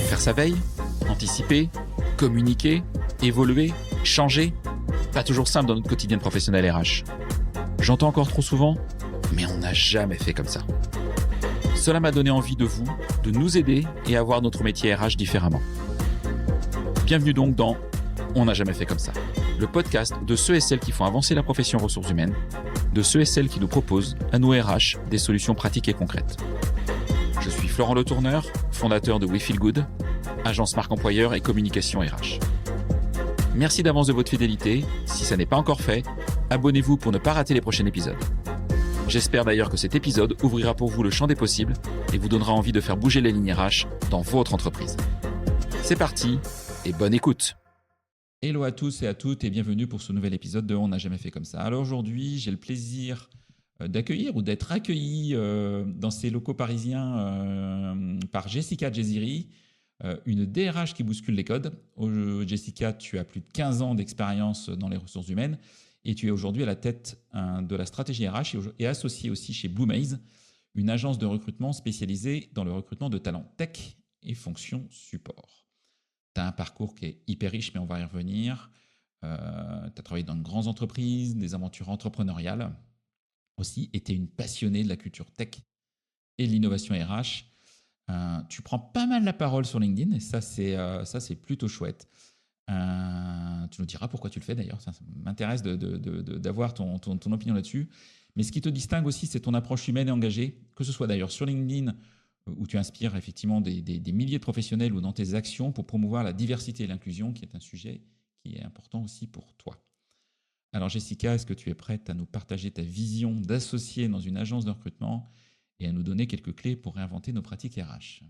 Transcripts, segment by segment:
Faire sa veille, anticiper, communiquer, évoluer, changer. Pas toujours simple dans notre quotidien professionnel RH. J'entends encore trop souvent, mais on n'a jamais fait comme ça. Cela m'a donné envie de nous aider et à voir notre métier RH différemment. Bienvenue donc dans On n'a jamais fait comme ça, le podcast de ceux et celles qui font avancer la profession ressources humaines, de ceux et celles qui nous proposent, à nous RH, des solutions pratiques et concrètes. Je suis Florent Le Tourneur, fondateur de We Feel Good, agence marque employeur et communication RH. Merci d'avance de votre fidélité. Si ça n'est pas encore fait, abonnez-vous pour ne pas rater les prochains épisodes. J'espère d'ailleurs que cet épisode ouvrira pour vous le champ des possibles et vous donnera envie de faire bouger les lignes RH dans votre entreprise. C'est parti et bonne écoute. Hello à tous et à toutes et bienvenue pour ce nouvel épisode de On n'a jamais fait comme ça. Alors aujourd'hui, j'ai le plaisir d'accueillir ou d'être accueilli dans ces locaux parisiens par Jessica Jeziri, une DRH qui bouscule les codes. Jessica, tu as plus de 15 ans d'expérience dans les ressources humaines et tu es aujourd'hui à la tête de la stratégie RH et associée aussi chez Bluemaze, une agence de recrutement spécialisée dans le recrutement de talents tech et fonctions support. Tu as un parcours qui est hyper riche, mais on va y revenir. Tu as travaillé dans de grandes entreprises, des aventures entrepreneuriales aussi, et tu es une passionnée de la culture tech et de l'innovation RH. Tu prends pas mal la parole sur LinkedIn, et ça, c'est plutôt chouette. Tu nous diras pourquoi tu le fais d'ailleurs. Ça m'intéresse d'avoir ton opinion là-dessus. Mais ce qui te distingue aussi, c'est ton approche humaine et engagée, que ce soit d'ailleurs sur LinkedIn, où tu inspires effectivement des milliers de professionnels ou dans tes actions pour promouvoir la diversité et l'inclusion, qui est un sujet qui est important aussi pour toi. Alors Jessica, est-ce que tu es prête à nous partager ta vision d'associer dans une agence de recrutement et à nous donner quelques clés pour réinventer nos pratiques RH?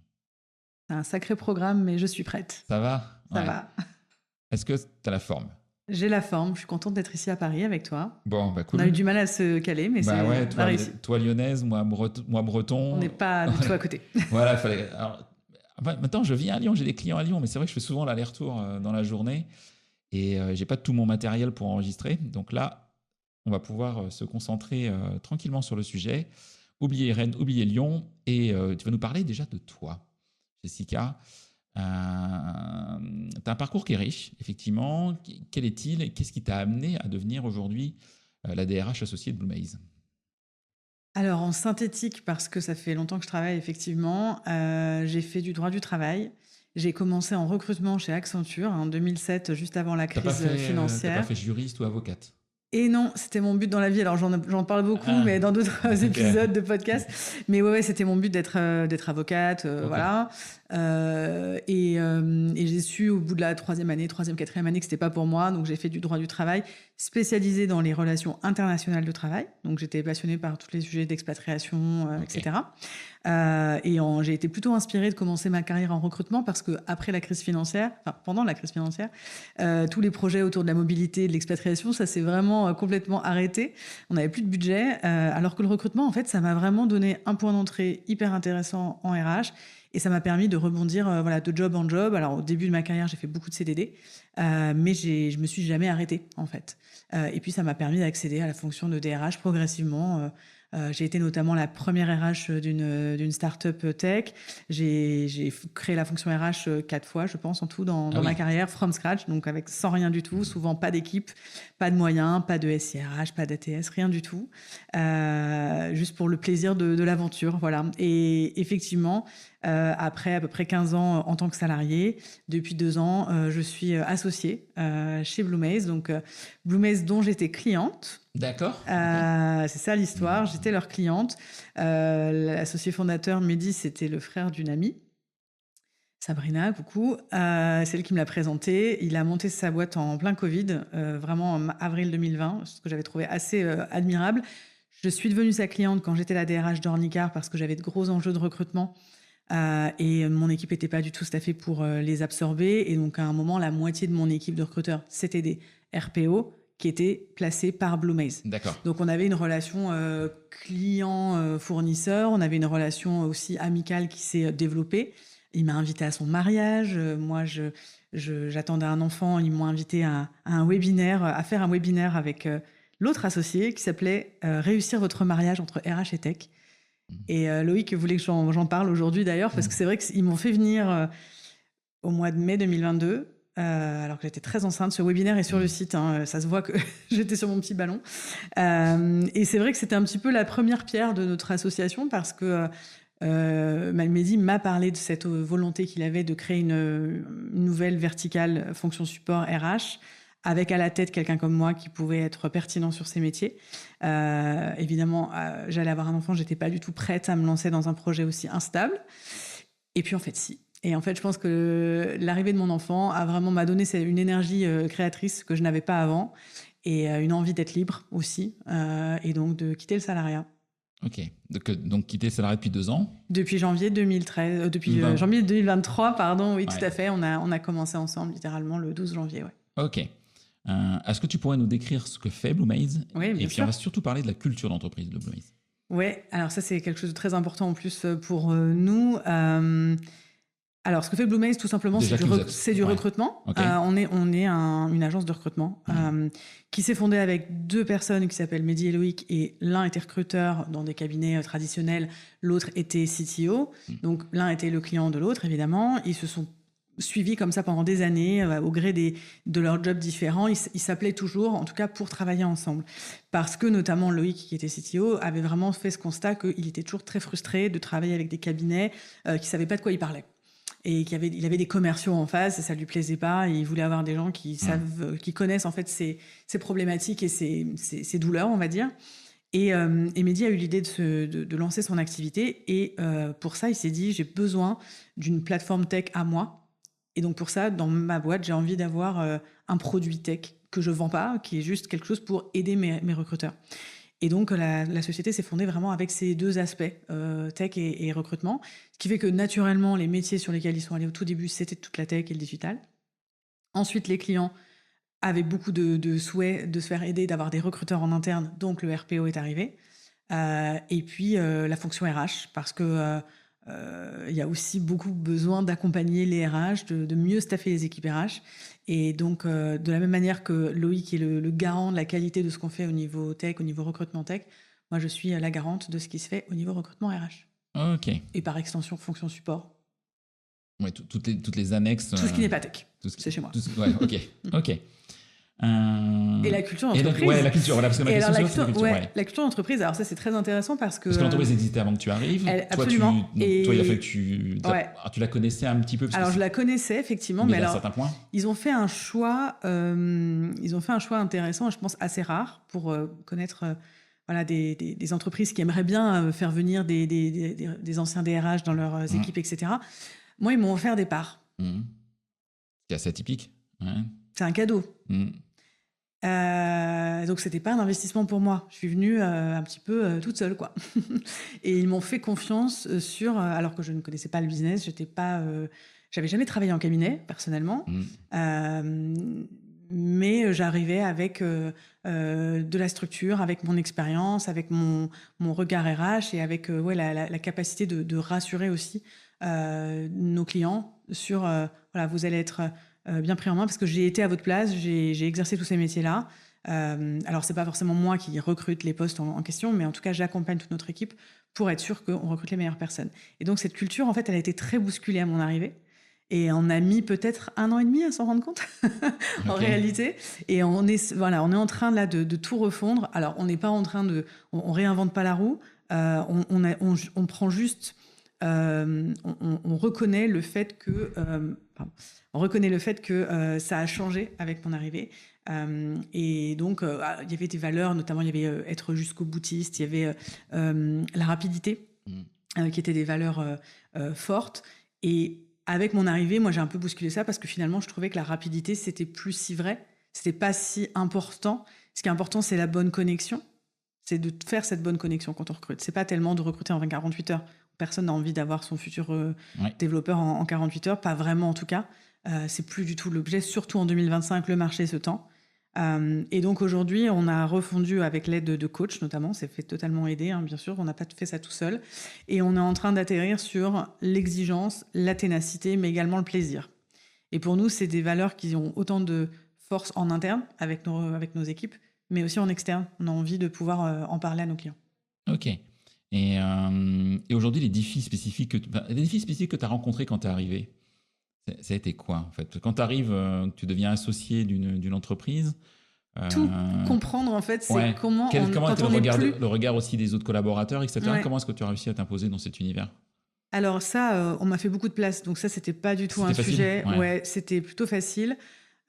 C'est un sacré programme, mais je suis prête. Ça va? Ça Ouais. va. Est-ce que tu as la forme? J'ai la forme, je suis contente d'être ici à Paris avec toi. Bon, bah cool. On a eu du mal à se caler, mais Bah ouais, on a réussi. toi lyonnaise, moi breton. On n'est pas du tout à côté. Voilà, fallait. Alors, maintenant, je vis à Lyon, j'ai des clients à Lyon, mais c'est vrai que je fais souvent l'aller-retour dans la journée et j'ai pas tout mon matériel pour enregistrer. Donc là, on va pouvoir se concentrer tranquillement sur le sujet. Oubliez Rennes, oubliez Lyon, et tu vas nous parler déjà de toi, Jessica. Tu as un parcours qui est riche, effectivement. Quel est-il et qu'est-ce qui t'a amené à devenir aujourd'hui la DRH associée de Bluemaze? Alors, en synthétique, parce que ça fait longtemps que je travaille, effectivement, j'ai fait du droit du travail. J'ai commencé en recrutement chez Accenture en 2007, juste avant la crise financière. T'as pas fait juriste ou avocate? Et non, c'était mon but dans la vie. Alors, j'en parle beaucoup, mais dans d'autres épisodes de podcast. Mais ouais, c'était mon but d'être avocate, Okay. voilà. Et j'ai su au bout de la troisième, quatrième année que c'était pas pour moi. Donc, j'ai fait du droit du travail spécialisé dans les relations internationales de travail. Donc, j'étais passionnée par tous les sujets d'expatriation, etc. J'ai été plutôt inspirée de commencer ma carrière en recrutement parce que pendant la crise financière, tous les projets autour de la mobilité et de l'expatriation, ça s'est vraiment complètement arrêté. On n'avait plus de budget, alors que le recrutement, en fait, ça m'a vraiment donné un point d'entrée hyper intéressant en RH. Et ça m'a permis de rebondir de job en job. Alors, au début de ma carrière, j'ai fait beaucoup de CDD, mais je me suis jamais arrêtée, en fait. Et puis, ça m'a permis d'accéder à la fonction de DRH progressivement. J'ai été notamment la première RH d'une start-up tech. J'ai créé la fonction RH 4 fois, je pense, en tout dans ma carrière, from scratch, donc sans rien du tout, souvent pas d'équipe, pas de moyens, pas de SIRH, pas d'ATS, rien du tout. Juste pour le plaisir de l'aventure, voilà. Et effectivement, après à peu près 15 ans en tant que salarié, depuis 2 ans, je suis associée chez Bluemaze. Donc, Bluemaze dont j'étais cliente. D'accord. C'est ça l'histoire, j'étais leur cliente. L'associé fondateur, Mehdi, c'était le frère d'une amie. Sabrina, coucou. C'est elle qui me l'a présenté. Il a monté sa boîte en plein Covid, vraiment en avril 2020, ce que j'avais trouvé assez admirable. Je suis devenue sa cliente quand j'étais la DRH d'Ornicar parce que j'avais de gros enjeux de recrutement. Et mon équipe n'était pas du tout staffée pour les absorber. Et donc, à un moment, la moitié de mon équipe de recruteurs, c'était des RPO qui étaient placés par Bluemaze. D'accord. Donc, on avait une relation client-fournisseur. On avait une relation aussi amicale qui s'est développée. Il m'a invité à son mariage. Moi, j'attendais un enfant. Ils m'ont invité à faire un webinaire avec l'autre associé qui s'appelait « Réussir votre mariage entre RH et tech ». Et Loïc voulait que j'en parle aujourd'hui d'ailleurs, parce que c'est vrai qu'ils m'ont fait venir au mois de mai 2022, alors que j'étais très enceinte. Ce webinaire est sur le site, hein, ça se voit que j'étais sur mon petit ballon. Et c'est vrai que c'était un petit peu la première pierre de notre association, parce que Mehdi m'a parlé de cette volonté qu'il avait de créer une nouvelle verticale fonction support RH, avec à la tête quelqu'un comme moi qui pouvait être pertinent sur ces métiers. Évidemment, j'allais avoir un enfant, j'étais pas du tout prête à me lancer dans un projet aussi instable. Et puis en fait, si. Et en fait, je pense que l'arrivée de mon enfant m'a donné une énergie créatrice que je n'avais pas avant, et une envie d'être libre aussi, et donc de quitter le salariat. Ok, donc quitter le salariat depuis 2 ans. Depuis janvier 2013, janvier 2023, pardon, oui, tout à fait. On a commencé ensemble littéralement le 12 janvier, ouais. Ok. Est-ce que tu pourrais nous décrire ce que fait Bluemaze? Oui, bien sûr. Et puis on va surtout parler de la culture d'entreprise de Bluemaze. Oui, alors ça c'est quelque chose de très important en plus pour nous. Alors ce que fait Bluemaze tout simplement, c'est du recrutement. Okay. On est une agence de recrutement qui s'est fondée avec 2 personnes qui s'appellent Mehdi et Loïc, et l'un était recruteur dans des cabinets traditionnels, l'autre était CTO. Donc l'un était le client de l'autre évidemment. Ils se sont suivis comme ça pendant des années, au gré de leurs jobs différents. Ils s'appelaient toujours, en tout cas pour travailler ensemble. Parce que notamment Loïc, qui était CTO, avait vraiment fait ce constat qu'il était toujours très frustré de travailler avec des cabinets qui ne savaient pas de quoi ils parlaient. Et il avait des commerciaux en face, et ça lui plaisait pas, et il voulait avoir des gens qui savent, qui connaissent en fait ses problématiques et ses douleurs, on va dire. Et Mehdi a eu l'idée de lancer son activité, et pour ça, il s'est dit, j'ai besoin d'une plateforme tech à moi. Et donc pour ça, dans ma boîte, j'ai envie d'avoir un produit tech que je vends pas, qui est juste quelque chose pour aider mes recruteurs. Et donc la société s'est fondée vraiment avec ces 2 aspects, tech et recrutement, ce qui fait que naturellement, les métiers sur lesquels ils sont allés au tout début, c'était toute la tech et le digital. Ensuite, les clients avaient beaucoup de souhaits de se faire aider, d'avoir des recruteurs en interne, donc le RPO est arrivé. Et puis la fonction RH, parce que il y a aussi beaucoup besoin d'accompagner les RH, de mieux staffer les équipes RH. Et donc, de la même manière que Loïc est le garant de la qualité de ce qu'on fait au niveau tech, au niveau recrutement tech, moi, je suis la garante de ce qui se fait au niveau recrutement RH. Ok. Et par extension, fonction support. Ouais, toutes les annexes. Tout ce qui n'est pas tech, c'est chez moi. Ouais, ok. Ok. Et la culture d'entreprise. La culture, voilà, parce que ma question, c'est la culture. La culture d'entreprise, alors ça, c'est très intéressant parce que... Parce que l'entreprise existait avant que tu arrives. Absolument. Toi, il a fallu que tu la connaissais un petit peu. Alors, je la connaissais, effectivement, mais alors, certains points. Ils ont fait un choix intéressant, je pense assez rare, pour connaître des entreprises qui aimeraient bien faire venir des anciens DRH dans leurs équipes, etc. Moi, ils m'ont offert des parts. C'est assez atypique. Ouais. C'est un cadeau. Donc c'était pas un investissement pour moi. Je suis venue un petit peu toute seule, quoi. Et ils m'ont fait confiance alors que je ne connaissais pas le business, j'avais jamais travaillé en cabinet personnellement, mais j'arrivais avec de la structure, avec mon expérience, avec mon regard RH, et avec la capacité de rassurer aussi nos clients sur vous allez être bien pris en main, parce que j'ai été à votre place, j'ai exercé tous ces métiers-là. Alors, c'est pas forcément moi qui recrute les postes en question, mais en tout cas, j'accompagne toute notre équipe pour être sûr qu'on recrute les meilleures personnes. Et donc, cette culture, en fait, elle a été très bousculée à mon arrivée. Et on a mis peut-être 1 an et demi à s'en rendre compte, en réalité. Et on est en train là de tout refondre. Alors, on n'est pas en train on réinvente pas la roue. On prend juste... on reconnaît le fait que ça a changé avec mon arrivée, et donc il y avait des valeurs, notamment il y avait être jusqu'au boutiste, il y avait la rapidité qui étaient des valeurs fortes. Et avec mon arrivée, moi j'ai un peu bousculé ça, parce que finalement je trouvais que la rapidité c'était plus si vrai, c'était pas si important. Ce qui est important, c'est la bonne connexion, c'est de faire cette bonne connexion quand on recrute. C'est pas tellement de recruter en 48 heures. Personne n'a envie d'avoir son futur développeur en 48 heures, pas vraiment en tout cas. C'est plus du tout l'objet, surtout en 2025, le marché se tend. Et donc aujourd'hui, on a refondu avec l'aide de coachs notamment, c'est fait totalement aider, bien sûr, on n'a pas fait ça tout seul. Et on est en train d'atterrir sur l'exigence, la ténacité, mais également le plaisir. Et pour nous, c'est des valeurs qui ont autant de force en interne avec nos équipes, mais aussi en externe. On a envie de pouvoir en parler à nos clients. Ok. Et aujourd'hui, les défis spécifiques que tu as rencontrés quand tu es arrivé, ça a été quoi en fait? Quand tu arrives, tu deviens associé d'une entreprise. Tout comprendre en fait, c'est Ouais. comment Comment quand était on n'est plus... le regard aussi des autres collaborateurs, etc. Ouais. Comment est-ce que tu as réussi à t'imposer dans cet univers? Alors ça, on m'a fait beaucoup de place, donc ça, c'était pas du tout un C'était facile? sujet. Ouais. Ouais, c'était plutôt facile.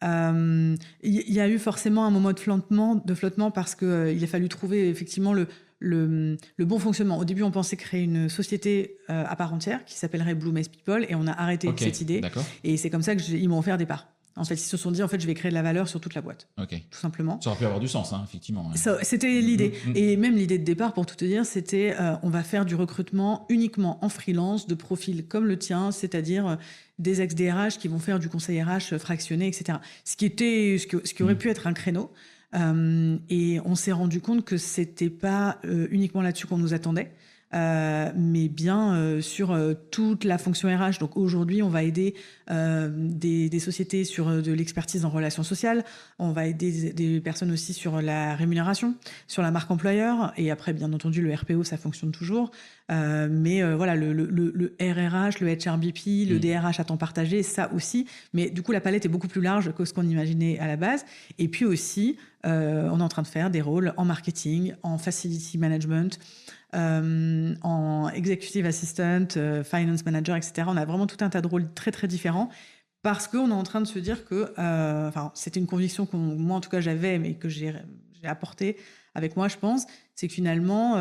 Il y a eu forcément un moment de flottement parce que il a fallu trouver effectivement le bon fonctionnement. Au début, on pensait créer une société à part entière qui s'appellerait Blue Maze People et on a arrêté cette idée. D'accord. Et c'est comme ça qu'ils m'ont offert des parts. En fait, ils se sont dit, en fait, je vais créer de la valeur sur toute la boîte. Ok. Tout simplement. Ça aurait pu avoir du sens, hein, effectivement. Ouais. C'était l'idée. Et même l'idée de départ, pour tout te dire, c'était on va faire du recrutement uniquement en freelance, de profils comme le tien, c'est-à-dire des ex-DRH qui vont faire du conseil RH fractionné, etc. Ce qui aurait pu être un créneau. Et on s'est rendu compte que c'était pas uniquement là-dessus qu'on nous attendait. Mais bien sur toute la fonction RH. Donc aujourd'hui, on va aider des sociétés sur de l'expertise en relations sociales. On va aider des personnes aussi sur la rémunération, sur la marque employeur. Et après, bien entendu, le RPO, ça fonctionne toujours. Mais voilà, le RRH, le HRBP, le DRH à temps partagé, ça aussi. Mais du coup, la palette est beaucoup plus large que ce qu'on imaginait à la base. Et puis aussi, on est en train de faire des rôles en marketing, en facility management, en executive assistant, finance manager, etc. On a vraiment tout un tas de rôles très très différents parce qu'on est en train de se dire que, c'était une conviction que moi en tout cas j'avais, mais que j'ai apportée avec moi, je pense, c'est que finalement,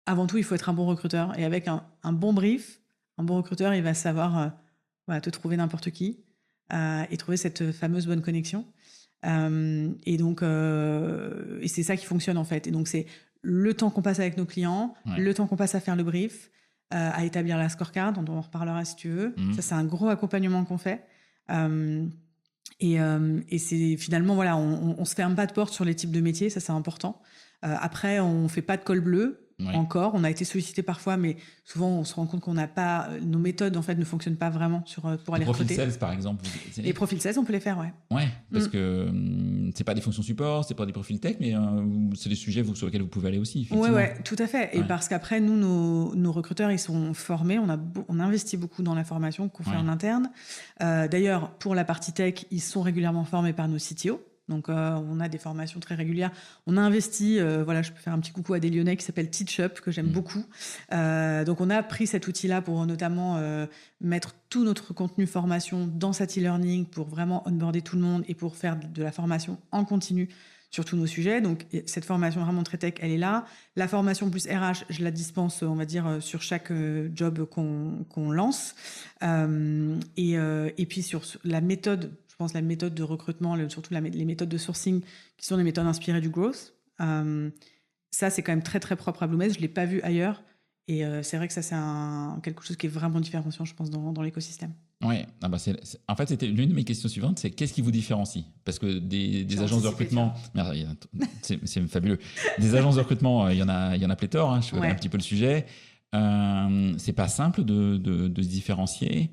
avant tout, il faut être un bon recruteur et avec un bon brief, un bon recruteur, il va savoir te trouver n'importe qui et trouver cette fameuse bonne connexion. Et donc, et c'est ça qui fonctionne en fait. Et donc c'est le temps qu'on passe avec nos clients, le temps qu'on passe à faire le brief, à établir la scorecard, dont on en reparlera si tu veux. Ça, c'est un gros accompagnement qu'on fait. Et c'est finalement, voilà, on se ferme pas de porte sur les types de métiers, ça c'est important. Après, on fait pas de col bleu. Encore, on a été sollicité parfois, mais souvent on se rend compte qu'on n'a pas, nos méthodes en fait ne fonctionnent pas vraiment pour aller recruter. Les profils sales par exemple. Les profils sales, on peut les faire, ouais. Ouais, parce que c'est pas des fonctions support, c'est pas des profils tech, mais c'est des sujets sur lesquels vous pouvez aller aussi. Ouais, tout à fait. Et parce qu'après, nous, nos recruteurs, ils sont formés. On investit beaucoup dans la formation qu'on fait en interne. D'ailleurs, pour la partie tech, ils sont régulièrement formés par nos CTO. Donc, on a des formations très régulières. On a investi, je peux faire un petit coucou à des Lyonnais qui s'appellent TeachUp, que j'aime beaucoup. Donc, on a pris cet outil-là pour notamment mettre tout notre contenu formation dans Sati Learning pour vraiment onboarder tout le monde et pour faire de la formation en continu sur tous nos sujets. Donc, cette formation vraiment très tech, elle est là. La formation plus RH, je la dispense, on va dire, sur chaque job qu'on lance. Et puis, sur la méthode... Je pense la méthode de recrutement, surtout les méthodes de sourcing, qui sont des méthodes inspirées du growth. Ça, c'est quand même très, très propre à Blue Maze. Je ne l'ai pas vu ailleurs. Et c'est vrai que ça, c'est quelque chose qui est vraiment différenciant, je pense, dans l'écosystème. Oui, en fait, c'était l'une de mes questions suivantes, c'est qu'est-ce qui vous différencie? Parce que des agences de recrutement... C'est fabuleux. Des agences de recrutement, il y en a pléthore, hein, je connais un petit peu le sujet. C'est pas simple de se différencier.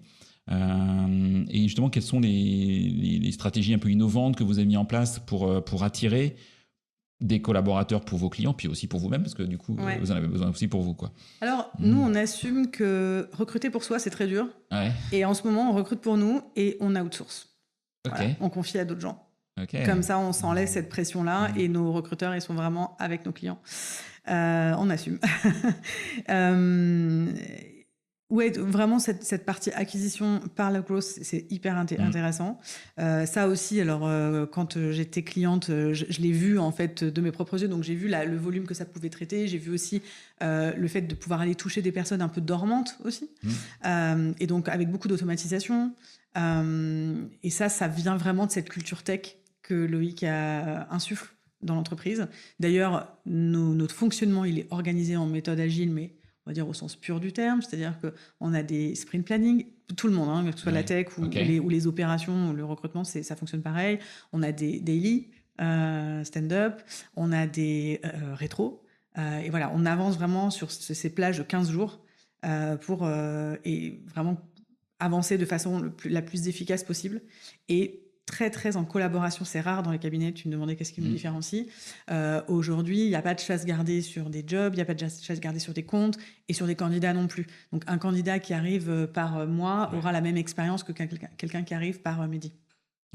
Et justement, quelles sont les stratégies un peu innovantes que vous avez mis en place pour attirer des collaborateurs pour vos clients, puis aussi pour vous-même, parce que du coup, vous en avez besoin aussi pour vous, quoi. Alors, nous, on assume que recruter pour soi, c'est très dur. Et en ce moment, on recrute pour nous et on outsource. Voilà, on confie à d'autres gens. Comme ça, on s'enlève cette pression-là et nos recruteurs, ils sont vraiment avec nos clients. On assume. Ouais, vraiment cette partie acquisition par la growth, c'est hyper intéressant. Ça aussi, alors quand j'étais cliente, je l'ai vu en fait de mes propres yeux, donc j'ai vu le volume que ça pouvait traiter. J'ai vu aussi le fait de pouvoir aller toucher des personnes un peu dormantes aussi, et donc avec beaucoup d'automatisation. Et ça vient vraiment de cette culture tech que Loïc insuffle dans l'entreprise. D'ailleurs, notre fonctionnement, il est organisé en méthode agile, mais on va dire au sens pur du terme, c'est-à-dire qu'on a des sprint planning, tout le monde, que ce soit la tech ou les opérations, ou le recrutement, ça fonctionne pareil. On a des daily, stand-up, on a des rétros, et voilà, on avance vraiment sur ces plages de 15 jours et vraiment avancer de façon la plus efficace possible et très, très en collaboration. C'est rare dans les cabinets. Tu me demandais qu'est-ce qui nous différencie. Aujourd'hui, il n'y a pas de chasse gardée sur des jobs, il n'y a pas de chasse gardée sur des comptes et sur des candidats non plus. Donc, un candidat qui arrive par mois aura la même expérience que quelqu'un qui arrive par midi.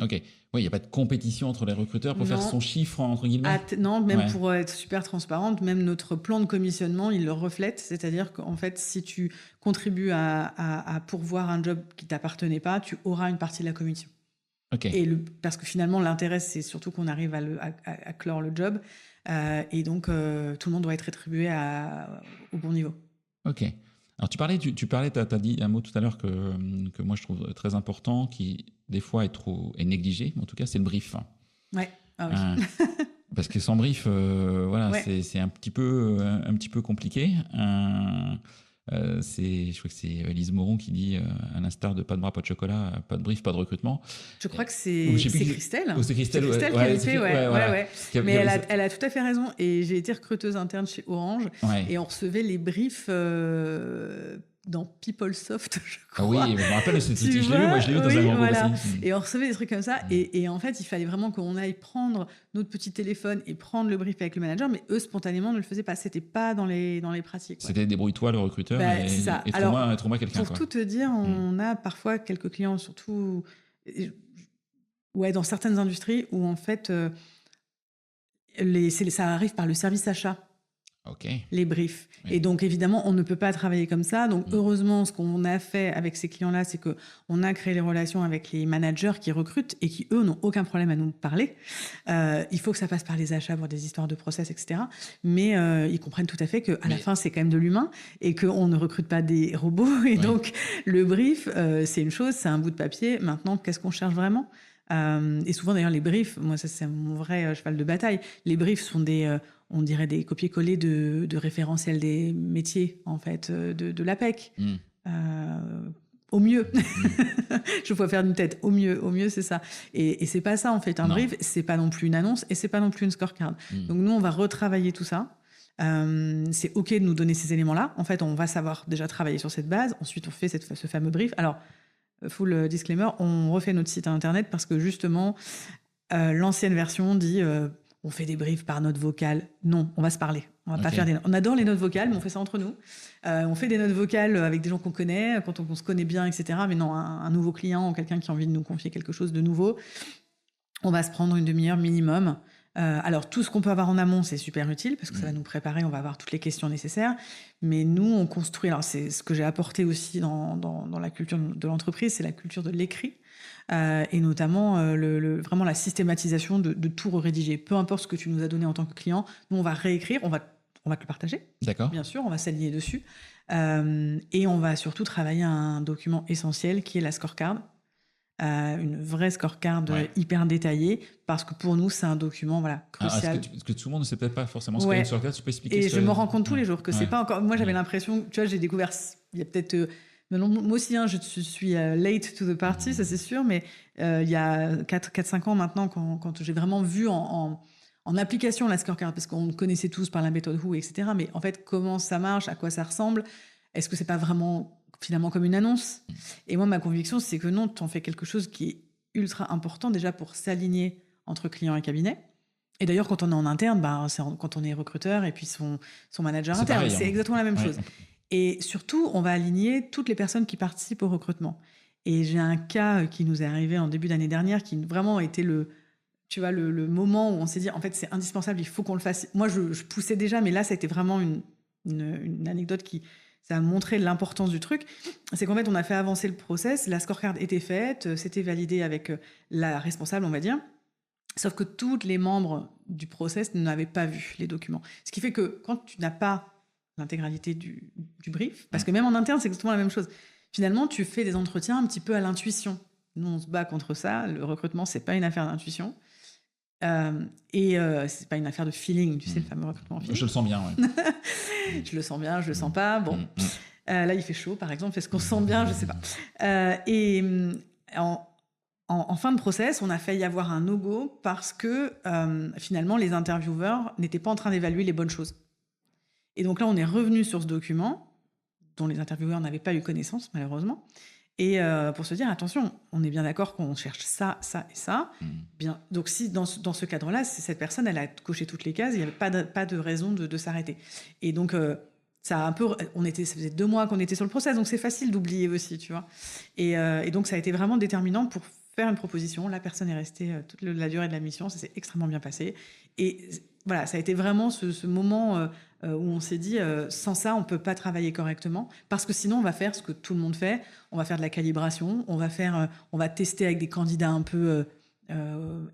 Ok. Oui, il n'y a pas de compétition entre les recruteurs pour faire son chiffre, entre guillemets. Non, même pour être super transparente, même notre plan de commissionnement, il le reflète. C'est-à-dire qu'en fait, si tu contribues à pourvoir un job qui ne t'appartenait pas, tu auras une partie de la commission. Okay. Parce que finalement, l'intérêt, c'est surtout qu'on arrive à clore le job. Et donc, tout le monde doit être rétribué au bon niveau. Ok. Alors, tu as dit un mot tout à l'heure que moi, je trouve très important, qui, des fois, est négligé. En tout cas, c'est le brief. Ouais. Ah oui. Parce que sans brief, c'est un petit peu compliqué. Je crois que c'est Elise Moron qui dit à l'instar de pas de bras, pas de chocolat, pas de brief, pas de recrutement. Je crois que c'est Christelle. C'est Christelle, qui avait fait, ouais. Mais elle a tout à fait raison. Et j'ai été recruteuse interne chez Orange et on recevait les briefs dans PeopleSoft, je crois. Ah oui, je me rappelle, je l'ai lu dans un grand groupe aussi. Et on recevait des trucs comme ça. Et en fait, il fallait vraiment qu'on aille prendre notre petit téléphone et prendre le brief avec le manager, mais eux, spontanément, ne le faisaient pas. C'était pas dans les pratiques. Quoi. C'était débrouille-toi, le recruteur, et trouve-moi quelqu'un. Pour tout te dire, on a parfois quelques clients, surtout dans certaines industries, où en fait, ça arrive par le service achat. Okay. Les briefs. Oui. Et donc, évidemment, on ne peut pas travailler comme ça. Donc, heureusement, ce qu'on a fait avec ces clients-là, c'est qu'on a créé les relations avec les managers qui recrutent et qui, eux, n'ont aucun problème à nous parler. Il faut que ça passe par les achats pour des histoires de process, etc. Mais ils comprennent tout à fait qu'à la fin, c'est quand même de l'humain et qu'on ne recrute pas des robots. Et donc, le brief, c'est une chose, c'est un bout de papier. Maintenant, qu'est-ce qu'on cherche vraiment ? Et souvent, d'ailleurs, les briefs, moi, ça, c'est mon vrai cheval de bataille. Les briefs sont on dirait des copier-coller de référentiels des métiers, en fait, de l'APEC. Au mieux. Je peux faire une tête. Au mieux, c'est ça. Et c'est pas ça, en fait. Un brief, c'est pas non plus une annonce et c'est pas non plus une scorecard. Donc, nous, on va retravailler tout ça. C'est OK de nous donner ces éléments-là. En fait, on va savoir déjà travailler sur cette base. Ensuite, on fait ce fameux brief. Alors, full disclaimer, on refait notre site internet parce que justement, l'ancienne version dit on fait des briefs par note vocale. Non, on va se parler. On va pas faire on adore les notes vocales, mais on fait ça entre nous. On fait des notes vocales avec des gens qu'on connaît, quand on se connaît bien, etc. Mais non, un nouveau client ou quelqu'un qui a envie de nous confier quelque chose de nouveau, on va se prendre une demi-heure minimum. Alors, tout ce qu'on peut avoir en amont, c'est super utile parce que ça va nous préparer, on va avoir toutes les questions nécessaires. Mais nous, on construit... Alors, c'est ce que j'ai apporté aussi dans la culture de l'entreprise, c'est la culture de l'écrit. Et notamment, vraiment la systématisation de tout rédiger. Peu importe ce que tu nous as donné en tant que client, nous, on va réécrire, on va te le partager. D'accord. Bien sûr, on va s'aligner dessus. Et on va surtout travailler un document essentiel qui est la scorecard. Une vraie scorecard hyper détaillée, parce que pour nous, c'est un document crucial. Est-ce que tout le monde ne sait peut-être pas forcément ce qu'est une scorecard, tu peux expliquer Et je me rends compte tous les jours que c'est pas encore... Moi, j'avais l'impression... Tu vois, j'ai découvert... Il y a peut-être... moi aussi, je suis late to the party, ça c'est sûr, mais il y a 4-5 ans maintenant, quand j'ai vraiment vu en application la scorecard, parce qu'on connaissait tous par la méthode Who, etc. Mais en fait, comment ça marche, à quoi ça ressemble, est-ce que c'est pas vraiment... finalement comme une annonce. Et moi, ma conviction, c'est que non, tu en fais quelque chose qui est ultra important déjà pour s'aligner entre client et cabinet. Et d'ailleurs, quand on est en interne, c'est quand on est recruteur et puis son manager interne, pareil, c'est exactement la même chose. Et surtout, on va aligner toutes les personnes qui participent au recrutement. Et j'ai un cas qui nous est arrivé en début d'année dernière qui vraiment a été le moment où on s'est dit, en fait, c'est indispensable, il faut qu'on le fasse. Moi, je poussais déjà, mais là, ça a été vraiment une anecdote qui... Ça a montré l'importance du truc. C'est qu'en fait, on a fait avancer le process. La scorecard était faite, c'était validé avec la responsable, on va dire. Sauf que tous les membres du process n'avaient pas vu les documents. Ce qui fait que quand tu n'as pas l'intégralité du brief, parce que même en interne, c'est exactement la même chose. Finalement, tu fais des entretiens un petit peu à l'intuition. Nous, on se bat contre ça. Le recrutement, c'est pas une affaire d'intuition. C'est pas une affaire de feeling, tu sais, le fameux recrutement feeling. Je le sens bien, ouais. Je le sens bien, je le sens pas. Bon, là, il fait chaud, par exemple. Est-ce qu'on se sent bien? Je sais pas. En fin de process, on a failli avoir un no-go parce que finalement, les intervieweurs n'étaient pas en train d'évaluer les bonnes choses. Et donc là, on est revenu sur ce document dont les intervieweurs n'avaient pas eu connaissance, malheureusement. Et pour se dire, attention, on est bien d'accord qu'on cherche ça, ça et ça. Bien, donc si dans ce cadre-là, cette personne, elle a coché toutes les cases, il n'y avait pas de raison de s'arrêter. Et donc, ça a un peu, ça faisait 2 mois qu'on était sur le process, donc c'est facile d'oublier aussi, tu vois. Et donc, ça a été vraiment déterminant pour faire une proposition. La personne est restée toute la durée de la mission, ça s'est extrêmement bien passé. Et voilà, ça a été vraiment ce moment où on s'est dit, sans ça, on ne peut pas travailler correctement, parce que sinon, on va faire ce que tout le monde fait, on va faire de la calibration, on va tester avec des candidats un peu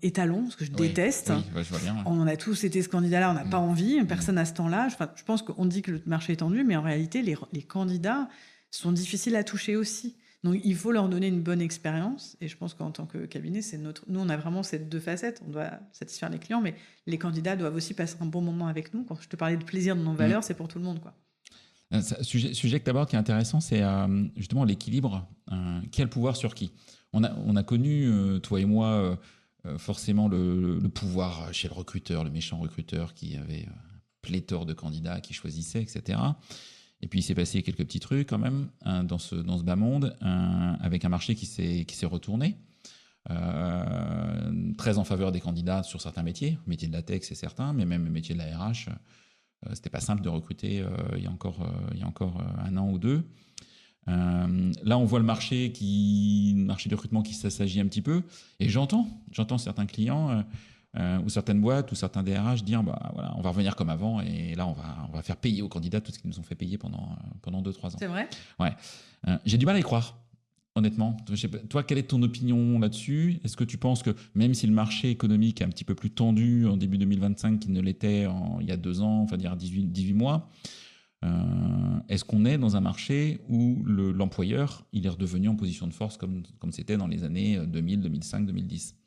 étalons, ce que je déteste. Oui, ouais, je vois bien. On a tous été ce candidat-là, on n'a pas envie, personne à ce temps-là. Je pense qu'on dit que le marché est tendu, mais en réalité, les candidats sont difficiles à toucher aussi. Donc, il faut leur donner une bonne expérience. Et je pense qu'en tant que cabinet, nous, on a vraiment ces 2 facettes. On doit satisfaire les clients, mais les candidats doivent aussi passer un bon moment avec nous. Quand je te parlais de plaisir de nos valeurs, c'est pour tout le monde, quoi. Sujet que tu abordes qui est intéressant, c'est justement l'équilibre. Qui a le pouvoir sur qui ? On a connu, toi et moi, forcément le pouvoir chez le recruteur, le méchant recruteur qui avait pléthore de candidats qui choisissaient, etc. Et puis il s'est passé quelques petits trucs quand même dans ce bas monde, avec un marché qui s'est retourné, très en faveur des candidats sur certains métiers. Le métier de la tech, c'est certain, mais même le métier de la RH, c'était pas simple de recruter il y a encore 1 an ou 2. Là, on voit le marché de recrutement qui s'assagit un petit peu, et j'entends certains clients ou certaines boîtes ou certains DRH dire voilà, on va revenir comme avant, et là on va faire payer aux candidats tout ce qu'ils nous ont fait payer pendant 2-3 ans. C'est vrai ? Ouais. J'ai du mal à y croire, honnêtement. Toi, quelle est ton opinion là-dessus ? Est-ce que tu penses que même si le marché économique est un petit peu plus tendu en début 2025 qu'il ne l'était il y a 2 ans, enfin dire 18 mois, est-ce qu'on est dans un marché où l'employeur il est redevenu en position de force comme c'était dans les années 2000, 2005, 2010 ?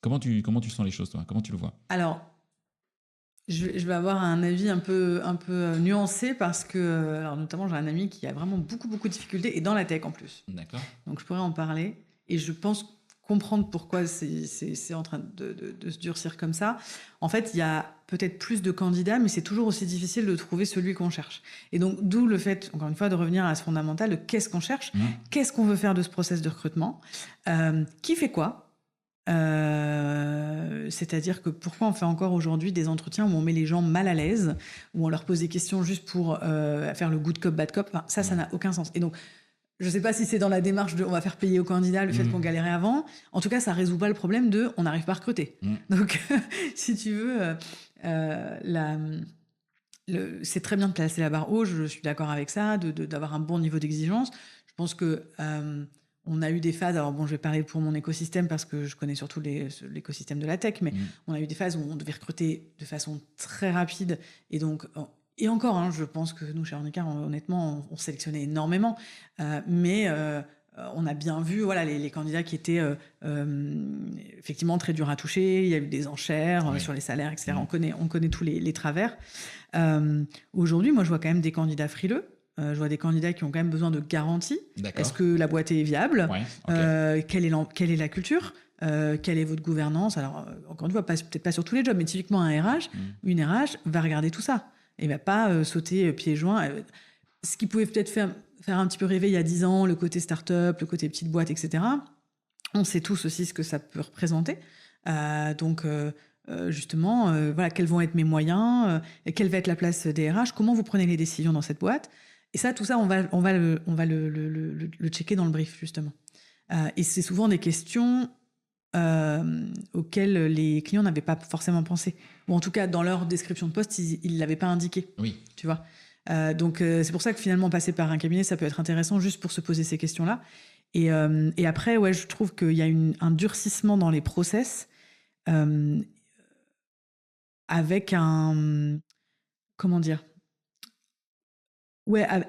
Comment tu sens les choses, toi ? Comment tu le vois ? Alors, je vais avoir un avis un peu nuancé, parce que, alors notamment, j'ai un ami qui a vraiment beaucoup de difficultés, et dans la tech en plus. D'accord. Donc, je pourrais en parler, et je pense comprendre pourquoi c'est en train de se durcir comme ça. En fait, il y a peut-être plus de candidats, mais c'est toujours aussi difficile de trouver celui qu'on cherche. Et donc, d'où le fait, encore une fois, de revenir à ce fondamental de qu'est-ce qu'on cherche, qu'est-ce qu'on veut faire de ce process de recrutement, qui fait quoi. C'est-à-dire que pourquoi on fait encore aujourd'hui des entretiens où on met les gens mal à l'aise, où on leur pose des questions juste pour faire le good cop, bad cop. Enfin, ça n'a aucun sens. Et donc, je ne sais pas si c'est dans la démarche de on va faire payer aux candidats le fait qu'on galérait avant. En tout cas, ça ne résout pas le problème de on n'arrive pas à recruter. Donc, si tu veux, c'est très bien de placer la barre haut, je suis d'accord avec ça, d'avoir un bon niveau d'exigence. Je pense que on a eu des phases, alors bon, je vais parler pour mon écosystème parce que je connais surtout l'écosystème de la tech, mais on a eu des phases où on devait recruter de façon très rapide, et donc, et encore, je pense que nous, chez Handicare, honnêtement, on sélectionnait énormément, mais on a bien vu les candidats qui étaient effectivement très durs à toucher. Il y a eu des enchères sur les salaires, etc. On connaît tous les travers. Aujourd'hui, moi, je vois quand même des candidats frileux. Je vois des candidats qui ont quand même besoin de garanties. D'accord. Est-ce que la boîte est viable ? Quelle est la culture ? Quelle est votre gouvernance ? Alors, encore une fois, peut-être pas sur tous les jobs, mais typiquement un RH, une RH va regarder tout ça. Et va pas sauter pieds joints. Ce qui pouvait peut-être faire un petit peu rêver il y a 10 ans, le côté start-up, le côté petite boîte, etc. On sait tous aussi ce que ça peut représenter. Donc, justement, quels vont être mes moyens, quelle va être la place des RH, comment vous prenez les décisions dans cette boîte. Et ça, tout ça, on va le checker dans le brief, justement. Et c'est souvent des questions auxquelles les clients n'avaient pas forcément pensé. Ou en tout cas, dans leur description de poste, ils ne l'avaient pas indiqué. Oui. Tu vois. Donc, c'est pour ça que finalement, passer par un cabinet, ça peut être intéressant juste pour se poser ces questions-là. Et après, je trouve qu'il y a un durcissement dans les process avec un... Comment dire ?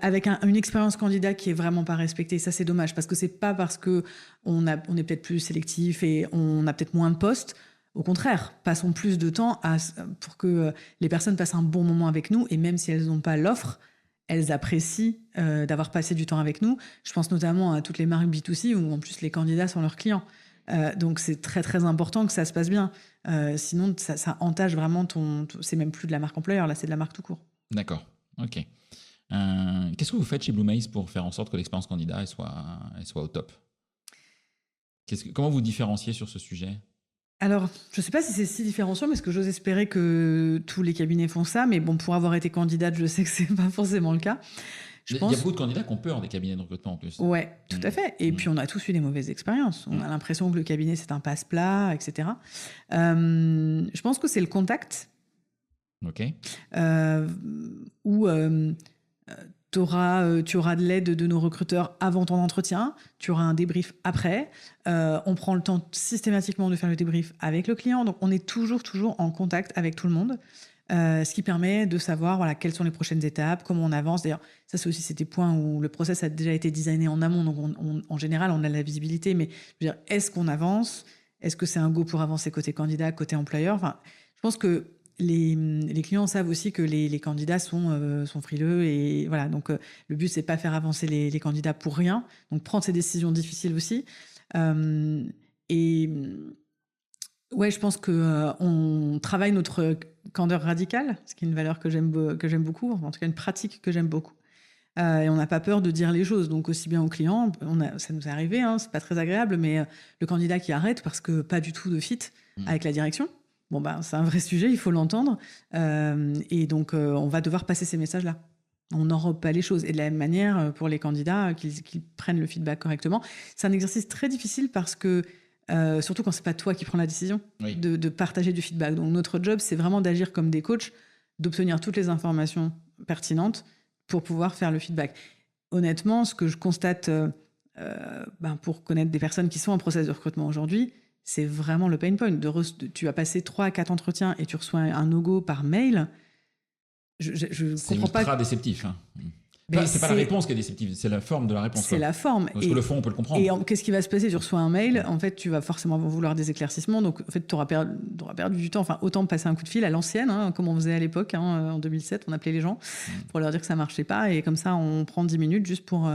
Avec une expérience candidat qui est vraiment pas respectée. Ça, c'est dommage, parce que c'est pas parce que on est peut-être plus sélectif et on a peut-être moins de postes. Au contraire, passons plus de temps pour que les personnes passent un bon moment avec nous, et même si elles n'ont pas l'offre, elles apprécient d'avoir passé du temps avec nous. Je pense notamment à toutes les marques B2C où en plus les candidats sont leurs clients. Donc c'est très très important que ça se passe bien. Sinon, ça entache vraiment c'est même plus de la marque employeur, là c'est de la marque tout court. D'accord, ok. Qu'est-ce que vous faites chez Blue Maze pour faire en sorte que l'expérience candidat elle soit au top? Comment vous différenciez sur ce sujet? Alors, je ne sais pas si c'est si différenciant, parce que j'ose espérer que tous les cabinets font ça, mais bon, pour avoir été candidate, je sais que c'est pas forcément le cas. Il y a beaucoup de candidats qui ont peur des cabinets de recrutement en plus. Ouais, tout à fait. Et puis on a tous eu des mauvaises expériences. On a l'impression que le cabinet c'est un passe-plat, etc. Je pense que c'est le contact. Ok. Où tu auras de l'aide de nos recruteurs avant ton entretien, tu auras un débrief après. On prend le temps systématiquement de faire le débrief avec le client. Donc on est toujours en contact avec tout le monde. Ce qui permet de savoir voilà, quelles sont les prochaines étapes, comment on avance. D'ailleurs, ça c'est des points où le process a déjà été designé en amont, donc en général on a la visibilité, mais je veux dire, est-ce qu'on avance? Est-ce que c'est un go pour avancer côté candidat, côté employeur? Enfin, je pense que les clients savent aussi que les candidats sont frileux, et voilà, donc le but c'est pas faire avancer les candidats pour rien, donc prendre ces décisions difficiles aussi. Ouais, je pense que on travaille notre candeur radicale, ce qui est une valeur que j'aime beaucoup, en tout cas une pratique que j'aime beaucoup. Et on n'a pas peur de dire les choses, donc aussi bien aux clients, ça nous est arrivé, hein, c'est pas très agréable, mais le candidat qui arrête parce que pas du tout de fit avec la direction, bon ben c'est un vrai sujet, il faut l'entendre, et donc on va devoir passer ces messages-là. On n'enrobe pas les choses. Et de la même manière, pour les candidats, qu'ils prennent le feedback correctement. C'est un exercice très difficile parce que surtout quand c'est pas toi qui prends la décision de partager du feedback. Donc notre job, c'est vraiment d'agir comme des coachs, d'obtenir toutes les informations pertinentes pour pouvoir faire le feedback. Honnêtement, ce que je constate pour connaître des personnes qui sont en process de recrutement aujourd'hui, c'est vraiment le pain point. Tu as passé 3 à 4 entretiens et tu reçois un no-go par mail. Je comprends pas. C'est ultra déceptif. Hein. C'est pas la réponse qui est déceptive, c'est la forme de la réponse. C'est la forme. Parce que le fond, on peut le comprendre. Et qu'est-ce qui va se passer? Tu reçois un mail, en fait, tu vas forcément vouloir des éclaircissements, donc en fait, tu auras perdu du temps. Enfin, autant passer un coup de fil à l'ancienne, hein, comme on faisait à l'époque, hein, en 2007, on appelait les gens pour leur dire que ça marchait pas, et comme ça, on prend 10 minutes juste pour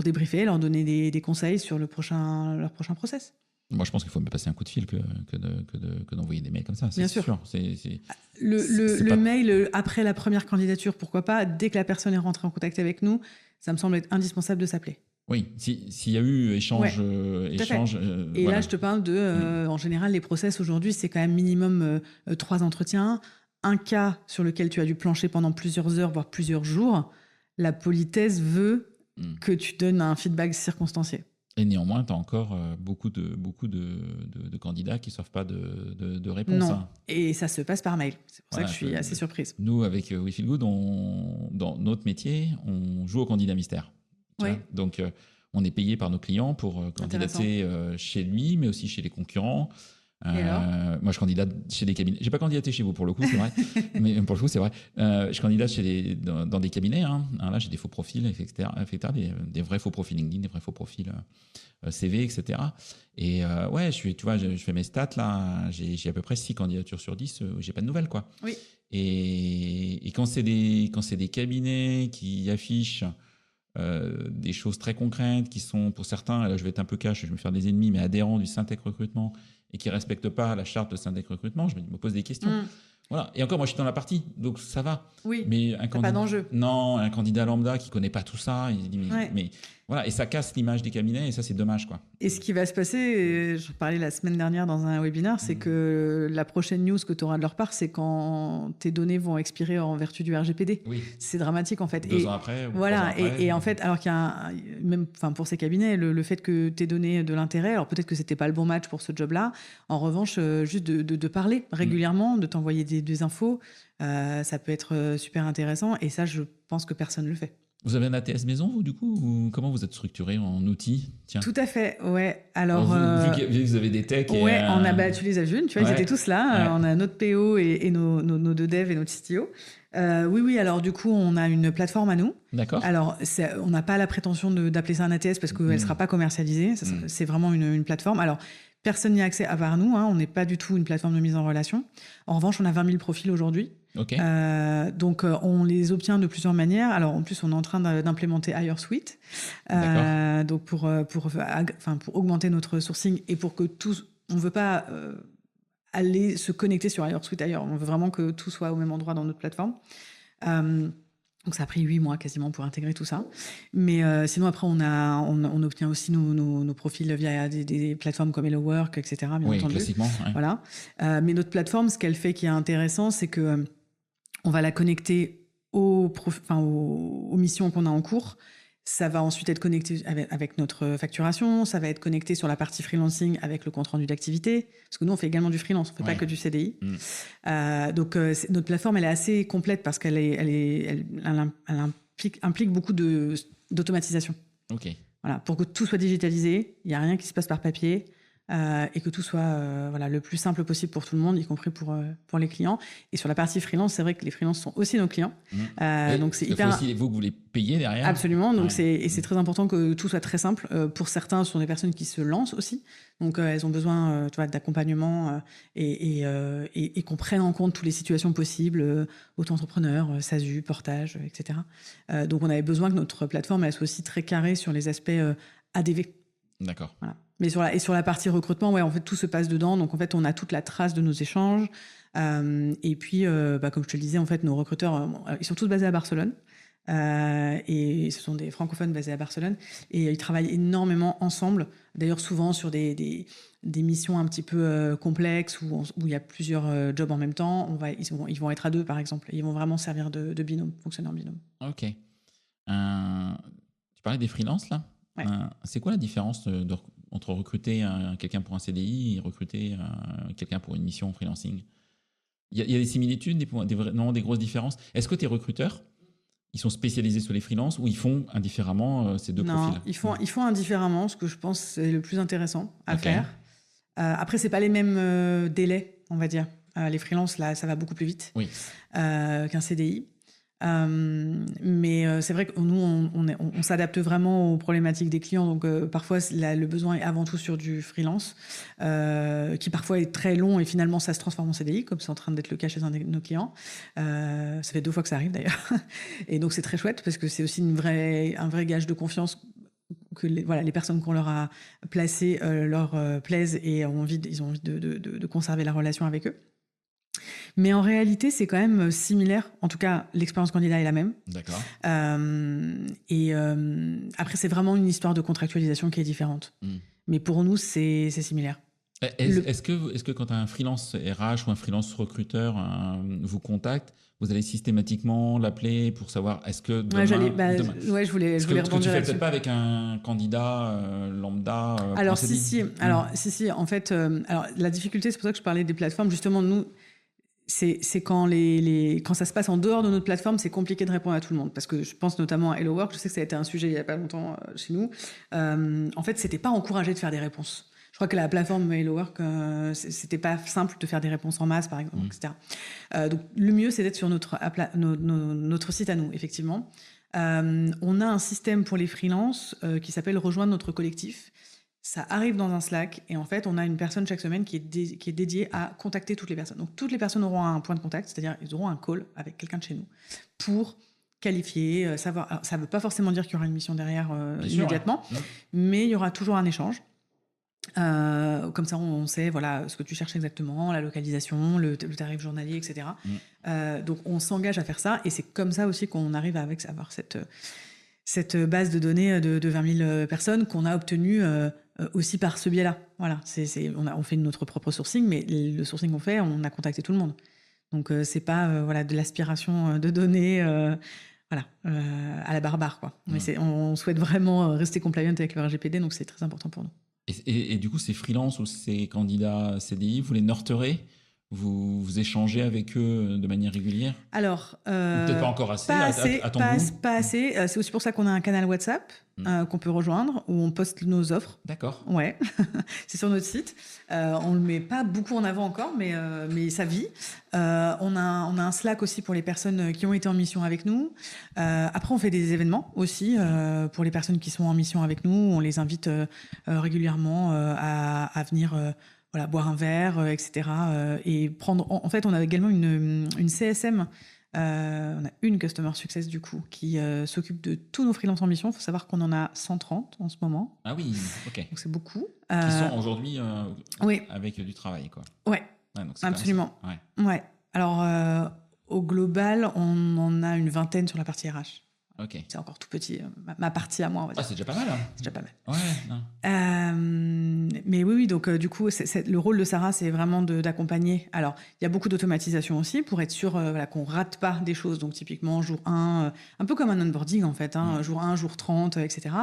débriefer, leur donner des conseils sur leur prochain process. Moi, je pense qu'il faut mieux passer un coup de fil que d'envoyer des mails comme ça. Bien sûr. Le mail, après la première candidature, pourquoi pas, dès que la personne est rentrée en contact avec nous, ça me semble être indispensable de s'appeler. Oui, s'il y a eu échange. Et voilà. Là, je te parle en général, les process aujourd'hui, c'est quand même minimum 3 entretiens, un cas sur lequel tu as dû plancher pendant plusieurs heures, voire plusieurs jours. La politesse veut que tu donnes un feedback circonstancié. Et néanmoins, tu as encore beaucoup de candidats qui ne reçoivent pas de réponse. Non, hein. Et ça se passe par mail. C'est pour ça que je suis assez surprise. Nous, avec We Feel Good, dans notre métier, on joue au candidat mystère. Donc, on est payé par nos clients pour candidater chez lui, mais aussi chez les concurrents. Moi, je candidate chez des cabinets. J'ai pas candidaté chez vous pour le coup, c'est vrai. Mais pour le coup, c'est vrai. Je candidate dans des cabinets. Hein. Là, j'ai des faux profils, etc. Des vrais faux profils LinkedIn, des vrais faux profils CV, etc. Et je fais mes stats là. J'ai à peu près 6 candidatures sur 10 où j'ai pas de nouvelles, quoi. Oui. Et quand c'est des cabinets qui affichent des choses très concrètes qui sont pour certains, et là je vais être un peu cash, je vais me faire des ennemis, mais adhérents du Syntec Recrutement et qui ne respectent pas la charte de Syntec Recrutement, je me pose des questions. Voilà. Et encore, moi je suis dans la partie, donc ça va. Oui, mais pas d'enjeu. Non, un candidat lambda qui ne connaît pas tout ça, il dit mais voilà, et ça casse l'image des cabinets et ça c'est dommage, quoi. Et ce qui va se passer, je parlais la semaine dernière dans un webinaire, c'est que la prochaine news que tu auras de leur part, c'est quand tes données vont expirer en vertu du RGPD. Oui. C'est dramatique en fait. 2 ans après. Voilà. 3 ans après. Et en fait, alors qu'il y a même pour ces cabinets, le fait que tu aies donné de l'intérêt, alors peut-être que c'était pas le bon match pour ce job-là. En revanche, juste de parler régulièrement, de t'envoyer des infos, ça peut être super intéressant. Et ça, je pense que personne ne le fait. Vous avez un ATS maison, vous, du coup, ou comment vous êtes structuré en outils? Tiens. Tout à fait, ouais. Alors, vu que vous avez des techs. Ouais, tu les as vus, tu vois, ils étaient tous là. On a notre PO et nos 2 devs et notre CTO. Oui, alors du coup, on a une plateforme à nous. D'accord. Alors, on n'a pas la prétention d'appeler ça un ATS parce qu'elle ne sera pas commercialisée. C'est vraiment une plateforme. Alors, personne n'y a accès à part nous. Hein. On n'est pas du tout une plateforme de mise en relation. En revanche, on a 20 000 profils aujourd'hui. Okay. Donc, on les obtient de plusieurs manières. Alors, en plus, on est en train d'implémenter HireSuite. Donc, pour augmenter notre sourcing et pour que on ne veut pas aller se connecter sur HireSuite ailleurs. On veut vraiment que tout soit au même endroit dans notre plateforme. Donc ça a pris 8 mois quasiment pour intégrer tout ça. Mais sinon après on obtient aussi nos profils via des plateformes comme Hello Work, etc. Bien entendu. Classiquement. Ouais. Voilà. Mais notre plateforme, ce qu'elle fait qui est intéressant, c'est que on va la connecter aux missions qu'on a en cours. Ça va ensuite être connecté avec notre facturation, ça va être connecté sur la partie freelancing avec le compte rendu d'activité, parce que nous on fait également du freelance, on ne fait pas que du CDI. Donc notre plateforme elle est assez complète parce qu'elle implique beaucoup d'automatisation. Ok. Voilà, pour que tout soit digitalisé, il n'y a rien qui se passe par papier. Et que tout soit le plus simple possible pour tout le monde, y compris pour les clients. Et sur la partie freelance, c'est vrai que les freelances sont aussi nos clients. Donc c'est hyper. Il faut aussi vous les payez derrière. Absolument. Donc c'est très important que tout soit très simple. Pour certains, ce sont des personnes qui se lancent aussi. Donc elles ont besoin d'accompagnement et qu'on prenne en compte toutes les situations possibles, auto-entrepreneurs, SASU, portage, etc. Donc on avait besoin que notre plateforme elle soit aussi très carrée sur les aspects ADV. D'accord. Voilà. Mais sur la partie recrutement, en fait, tout se passe dedans. Donc, en fait, on a toute la trace de nos échanges. Et puis, comme je te le disais, en fait, nos recruteurs, ils sont tous basés à Barcelone. Et ce sont des francophones basés à Barcelone. Et ils travaillent énormément ensemble. D'ailleurs, souvent sur des missions un petit peu complexes où il y a plusieurs jobs en même temps. Ils vont être à 2, par exemple. Et ils vont vraiment servir de binôme, fonctionner en binôme. Ok. Tu parlais des freelances, là. Ouais. C'est quoi la différence entre recruter quelqu'un pour un CDI et recruter quelqu'un pour une mission en freelancing? Il y a des similitudes, des grosses différences. Est-ce que tes recruteurs, ils sont spécialisés sur les freelances ou ils font indifféremment ces deux profils? Ils font indifféremment, ce que je pense c'est le plus intéressant à faire. Après, c'est pas les mêmes délais, on va dire. Les freelances, là, ça va beaucoup plus vite qu'un CDI. Mais c'est vrai que nous, on s'adapte vraiment aux problématiques des clients. Donc, parfois, le besoin est avant tout sur du freelance, qui parfois est très long et finalement, ça se transforme en CDI, comme c'est en train d'être le cas chez un de nos clients. Ça fait 2 fois que ça arrive d'ailleurs. Et donc, c'est très chouette parce que c'est aussi un vrai gage de confiance que les personnes qu'on leur a placées leur plaisent et ils ont envie de conserver la relation avec eux. Mais en réalité, c'est quand même similaire. En tout cas, l'expérience candidat est la même. D'accord. Après, c'est vraiment une histoire de contractualisation qui est différente. Mais pour nous, c'est similaire. Est-ce que quand un freelance RH ou un freelance recruteur vous contacte, vous allez systématiquement l'appeler pour savoir est-ce que demain... je voulais rebondir là-dessus. Ce que tu fais peut-être pas avec un candidat lambda. Alors si. En fait, la difficulté, c'est pour ça que je parlais des plateformes. Justement, nous, c'est quand quand ça se passe en dehors de notre plateforme, c'est compliqué de répondre à tout le monde. Parce que je pense notamment à Hello Work. Je sais que ça a été un sujet il y a pas longtemps chez nous. En fait, c'était pas encouragé de faire des réponses. Je crois que la plateforme Hello Work, c'était pas simple de faire des réponses en masse, par exemple, etc. Donc, le mieux, c'est d'être sur notre site à nous, effectivement. On a un système pour les freelances qui s'appelle Rejoindre notre collectif. Ça arrive dans un Slack et en fait, on a une personne chaque semaine qui est dédiée à contacter toutes les personnes. Donc, toutes les personnes auront un point de contact, c'est-à-dire ils auront un call avec quelqu'un de chez nous pour qualifier, savoir. Alors, ça ne veut pas forcément dire qu'il y aura une mission derrière immédiatement, mais il y aura toujours un échange. Comme ça, on sait ce que tu cherches exactement, la localisation, le tarif journalier, etc. Donc, on s'engage à faire ça et c'est comme ça aussi qu'on arrive à avoir cette base de données de 20 000 personnes qu'on a obtenue aussi par ce biais-là. Voilà, on fait notre propre sourcing, mais le sourcing qu'on fait, on a contacté tout le monde. Donc, c'est pas de l'aspiration de données à la barbare, quoi. Mais on souhaite vraiment rester compliant avec le RGPD, donc c'est très important pour nous. Et du coup, ces freelances ou ces candidats CDI, vous les nurturez? Vous échangez avec eux de manière régulière? Alors, peut-être pas encore assez, à ton goût. Pas assez. C'est aussi pour ça qu'on a un canal WhatsApp qu'on peut rejoindre, où on poste nos offres. D'accord. Ouais, c'est sur notre site. On le met pas beaucoup en avant encore, mais ça vit. On a un Slack aussi pour les personnes qui ont été en mission avec nous. Après, on fait des événements aussi pour les personnes qui sont en mission avec nous. On les invite régulièrement à venir... boire un verre, etc. Et prendre. En fait, on a également une CSM. On a une Customer Success, du coup, qui s'occupe de tous nos freelances en mission. Il faut savoir qu'on en a 130 en ce moment. Ah oui, ok. Donc, c'est beaucoup. Qui sont aujourd'hui avec du travail, quoi. Ouais, donc absolument. Ouais. Alors, Au global, on en a une vingtaine sur la partie RH. Ok. C'est encore tout petit, ma partie à moi, on va dire. Ah, c'est déjà pas mal. Hein. C'est déjà pas mal. Ouais, non. Mais oui, donc du coup, le rôle de Sarah, c'est vraiment d'accompagner. Alors, il y a beaucoup d'automatisation aussi pour être sûr qu'on rate pas des choses. Donc, typiquement, jour 1, un peu comme un onboarding en fait, jour 1, jour 30, etc.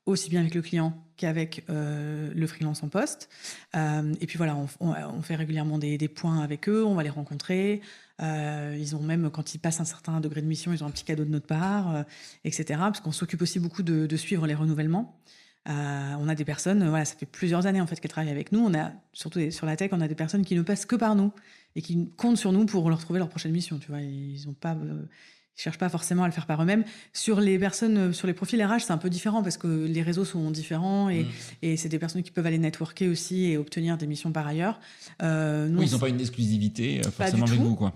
Aussi bien avec le client qu'avec le freelance en poste. Et puis voilà, on fait régulièrement des points avec eux, on va les rencontrer. Ils ont même, quand ils passent un certain degré de mission, ils ont un petit cadeau de notre part, etc. Parce qu'on s'occupe aussi beaucoup de suivre les renouvellements. On a des personnes, voilà, ça fait plusieurs années en fait qu'elles travaillent avec nous. On a, surtout sur la tech, on a des personnes qui ne passent que par nous et qui comptent sur nous pour leur trouver leur prochaine mission. Tu vois, ils cherchent pas forcément à le faire par eux-mêmes. Sur les personnes, sur les profils RH, c'est un peu différent parce que les réseaux sont différents et c'est des personnes qui peuvent aller networker aussi et obtenir des missions par ailleurs. Nous, ils n'ont pas une exclusivité forcément avec vous, quoi.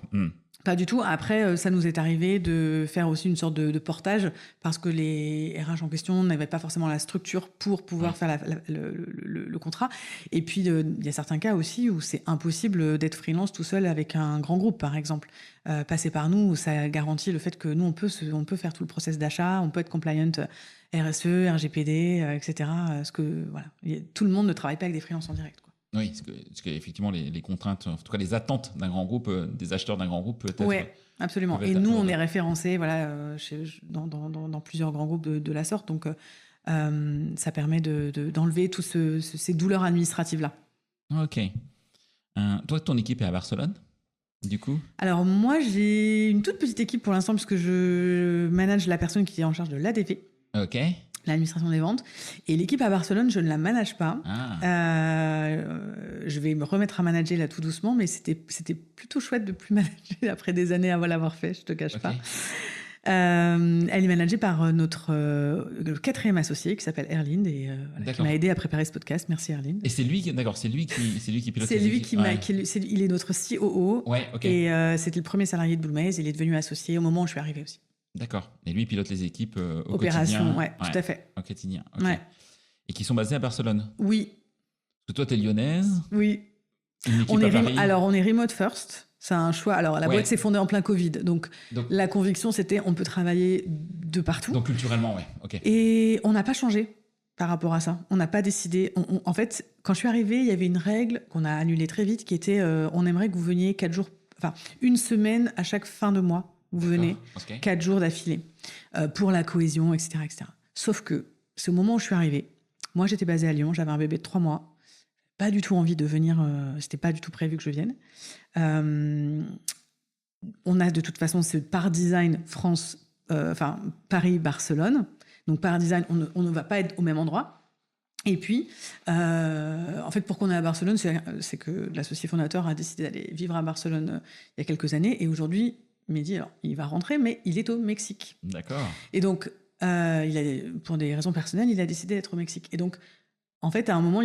Pas du tout. Après, ça nous est arrivé de faire aussi une sorte de portage parce que les RH en question n'avaient pas forcément la structure pour pouvoir faire le contrat. Et puis, il y a certains cas aussi où c'est impossible d'être freelance tout seul avec un grand groupe, par exemple. Passer par nous, ça garantit le fait que nous, on peut faire tout le process d'achat, on peut être compliant RSE, RGPD, etc. Parce que voilà, tout le monde ne travaille pas avec des freelances en direct, quoi. Oui, parce qu'effectivement, les contraintes, en tout cas les attentes d'un grand groupe, des acheteurs d'un grand groupe, peut-être. Oui, absolument. Et nous, on est référencés dans plusieurs grands groupes de la sorte. Donc, ça permet d'enlever toutes ces douleurs administratives-là. Ok. Toi, ton équipe est à Barcelone, du coup ? Alors, moi, j'ai une toute petite équipe pour l'instant, puisque je manage la personne qui est en charge de l'ADV. Ok. L'administration des ventes. Et l'équipe à Barcelone, je ne la manage pas. Je vais me remettre à manager là tout doucement, mais c'était plutôt chouette de plus manager après des années avant l'avoir fait, je te cache pas. Elle est managée par notre quatrième associé qui s'appelle Erlind et qui m'a aidé à préparer ce podcast. Merci Erlind. Et c'est lui qui pilote. C'est lui qui il est notre COO. Ouais, ok. Et c'était le premier salarié de Boulmaze. Il est devenu associé au moment où je suis arrivée aussi. D'accord. Et lui, il pilote les équipes au Opération, quotidien. ouais, tout à fait. Au quotidien. Okay. Ouais. Et qui sont basés à Barcelone. Oui. Parce que toi, tu es lyonnaise. Oui. On est remote first. C'est un choix. Alors, la boîte s'est fondée en plein Covid. Donc, la conviction, c'était on peut travailler de partout. Donc, culturellement, oui. Ok. Et on n'a pas changé par rapport à ça. On n'a pas décidé. En fait, quand je suis arrivée, il y avait une règle qu'on a annulée très vite qui était on aimerait que vous veniez 4 jours, enfin, une semaine à chaque fin de mois. Vous venez 4 jours d'affilée pour la cohésion, etc., etc. Sauf que, ce moment où je suis arrivée, moi, j'étais basée à Lyon, j'avais un bébé de 3 mois. Pas du tout envie de venir, c'était pas du tout prévu que je vienne. On a de toute façon, c'est par design Paris-Barcelone. Donc par design, on ne va pas être au même endroit. Et puis, en fait, pourquoi on est à Barcelone, c'est que l'associé fondateur a décidé d'aller vivre à Barcelone il y a quelques années. Et aujourd'hui, Mehdi, alors, il va rentrer, mais il est au Mexique. D'accord. Et donc, pour des raisons personnelles, il a décidé d'être au Mexique. Et donc, en fait, à un moment,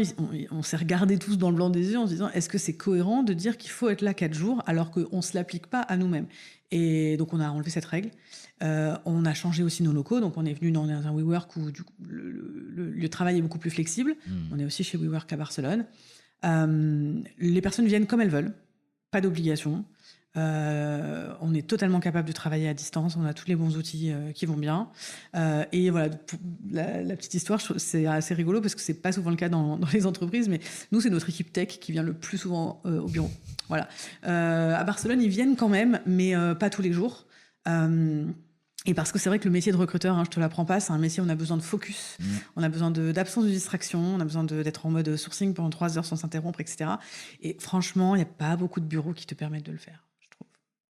on s'est regardés tous dans le blanc des yeux en se disant est-ce que c'est cohérent de dire qu'il faut être là 4 jours alors qu'on ne se l'applique pas à nous-mêmes? Et donc, on a enlevé cette règle. On a changé aussi nos locaux. Donc, on est venu dans un WeWork où le travail est beaucoup plus flexible. On est aussi chez WeWork à Barcelone. Les personnes viennent comme elles veulent. Pas d'obligation. On est totalement capable de travailler à distance, on a tous les bons outils qui vont bien. Et voilà, pour la petite histoire, c'est assez rigolo parce que c'est pas souvent le cas dans les entreprises, mais nous, c'est notre équipe tech qui vient le plus souvent au bureau. Voilà. À Barcelone, ils viennent quand même, mais pas tous les jours. Et parce que c'est vrai que le métier de recruteur, je te l'apprends pas, c'est un métier où on a besoin de focus, on a besoin d'absence de distraction, on a besoin d'être en mode sourcing pendant 3 heures sans s'interrompre, etc. Et franchement, il n'y a pas beaucoup de bureaux qui te permettent de le faire.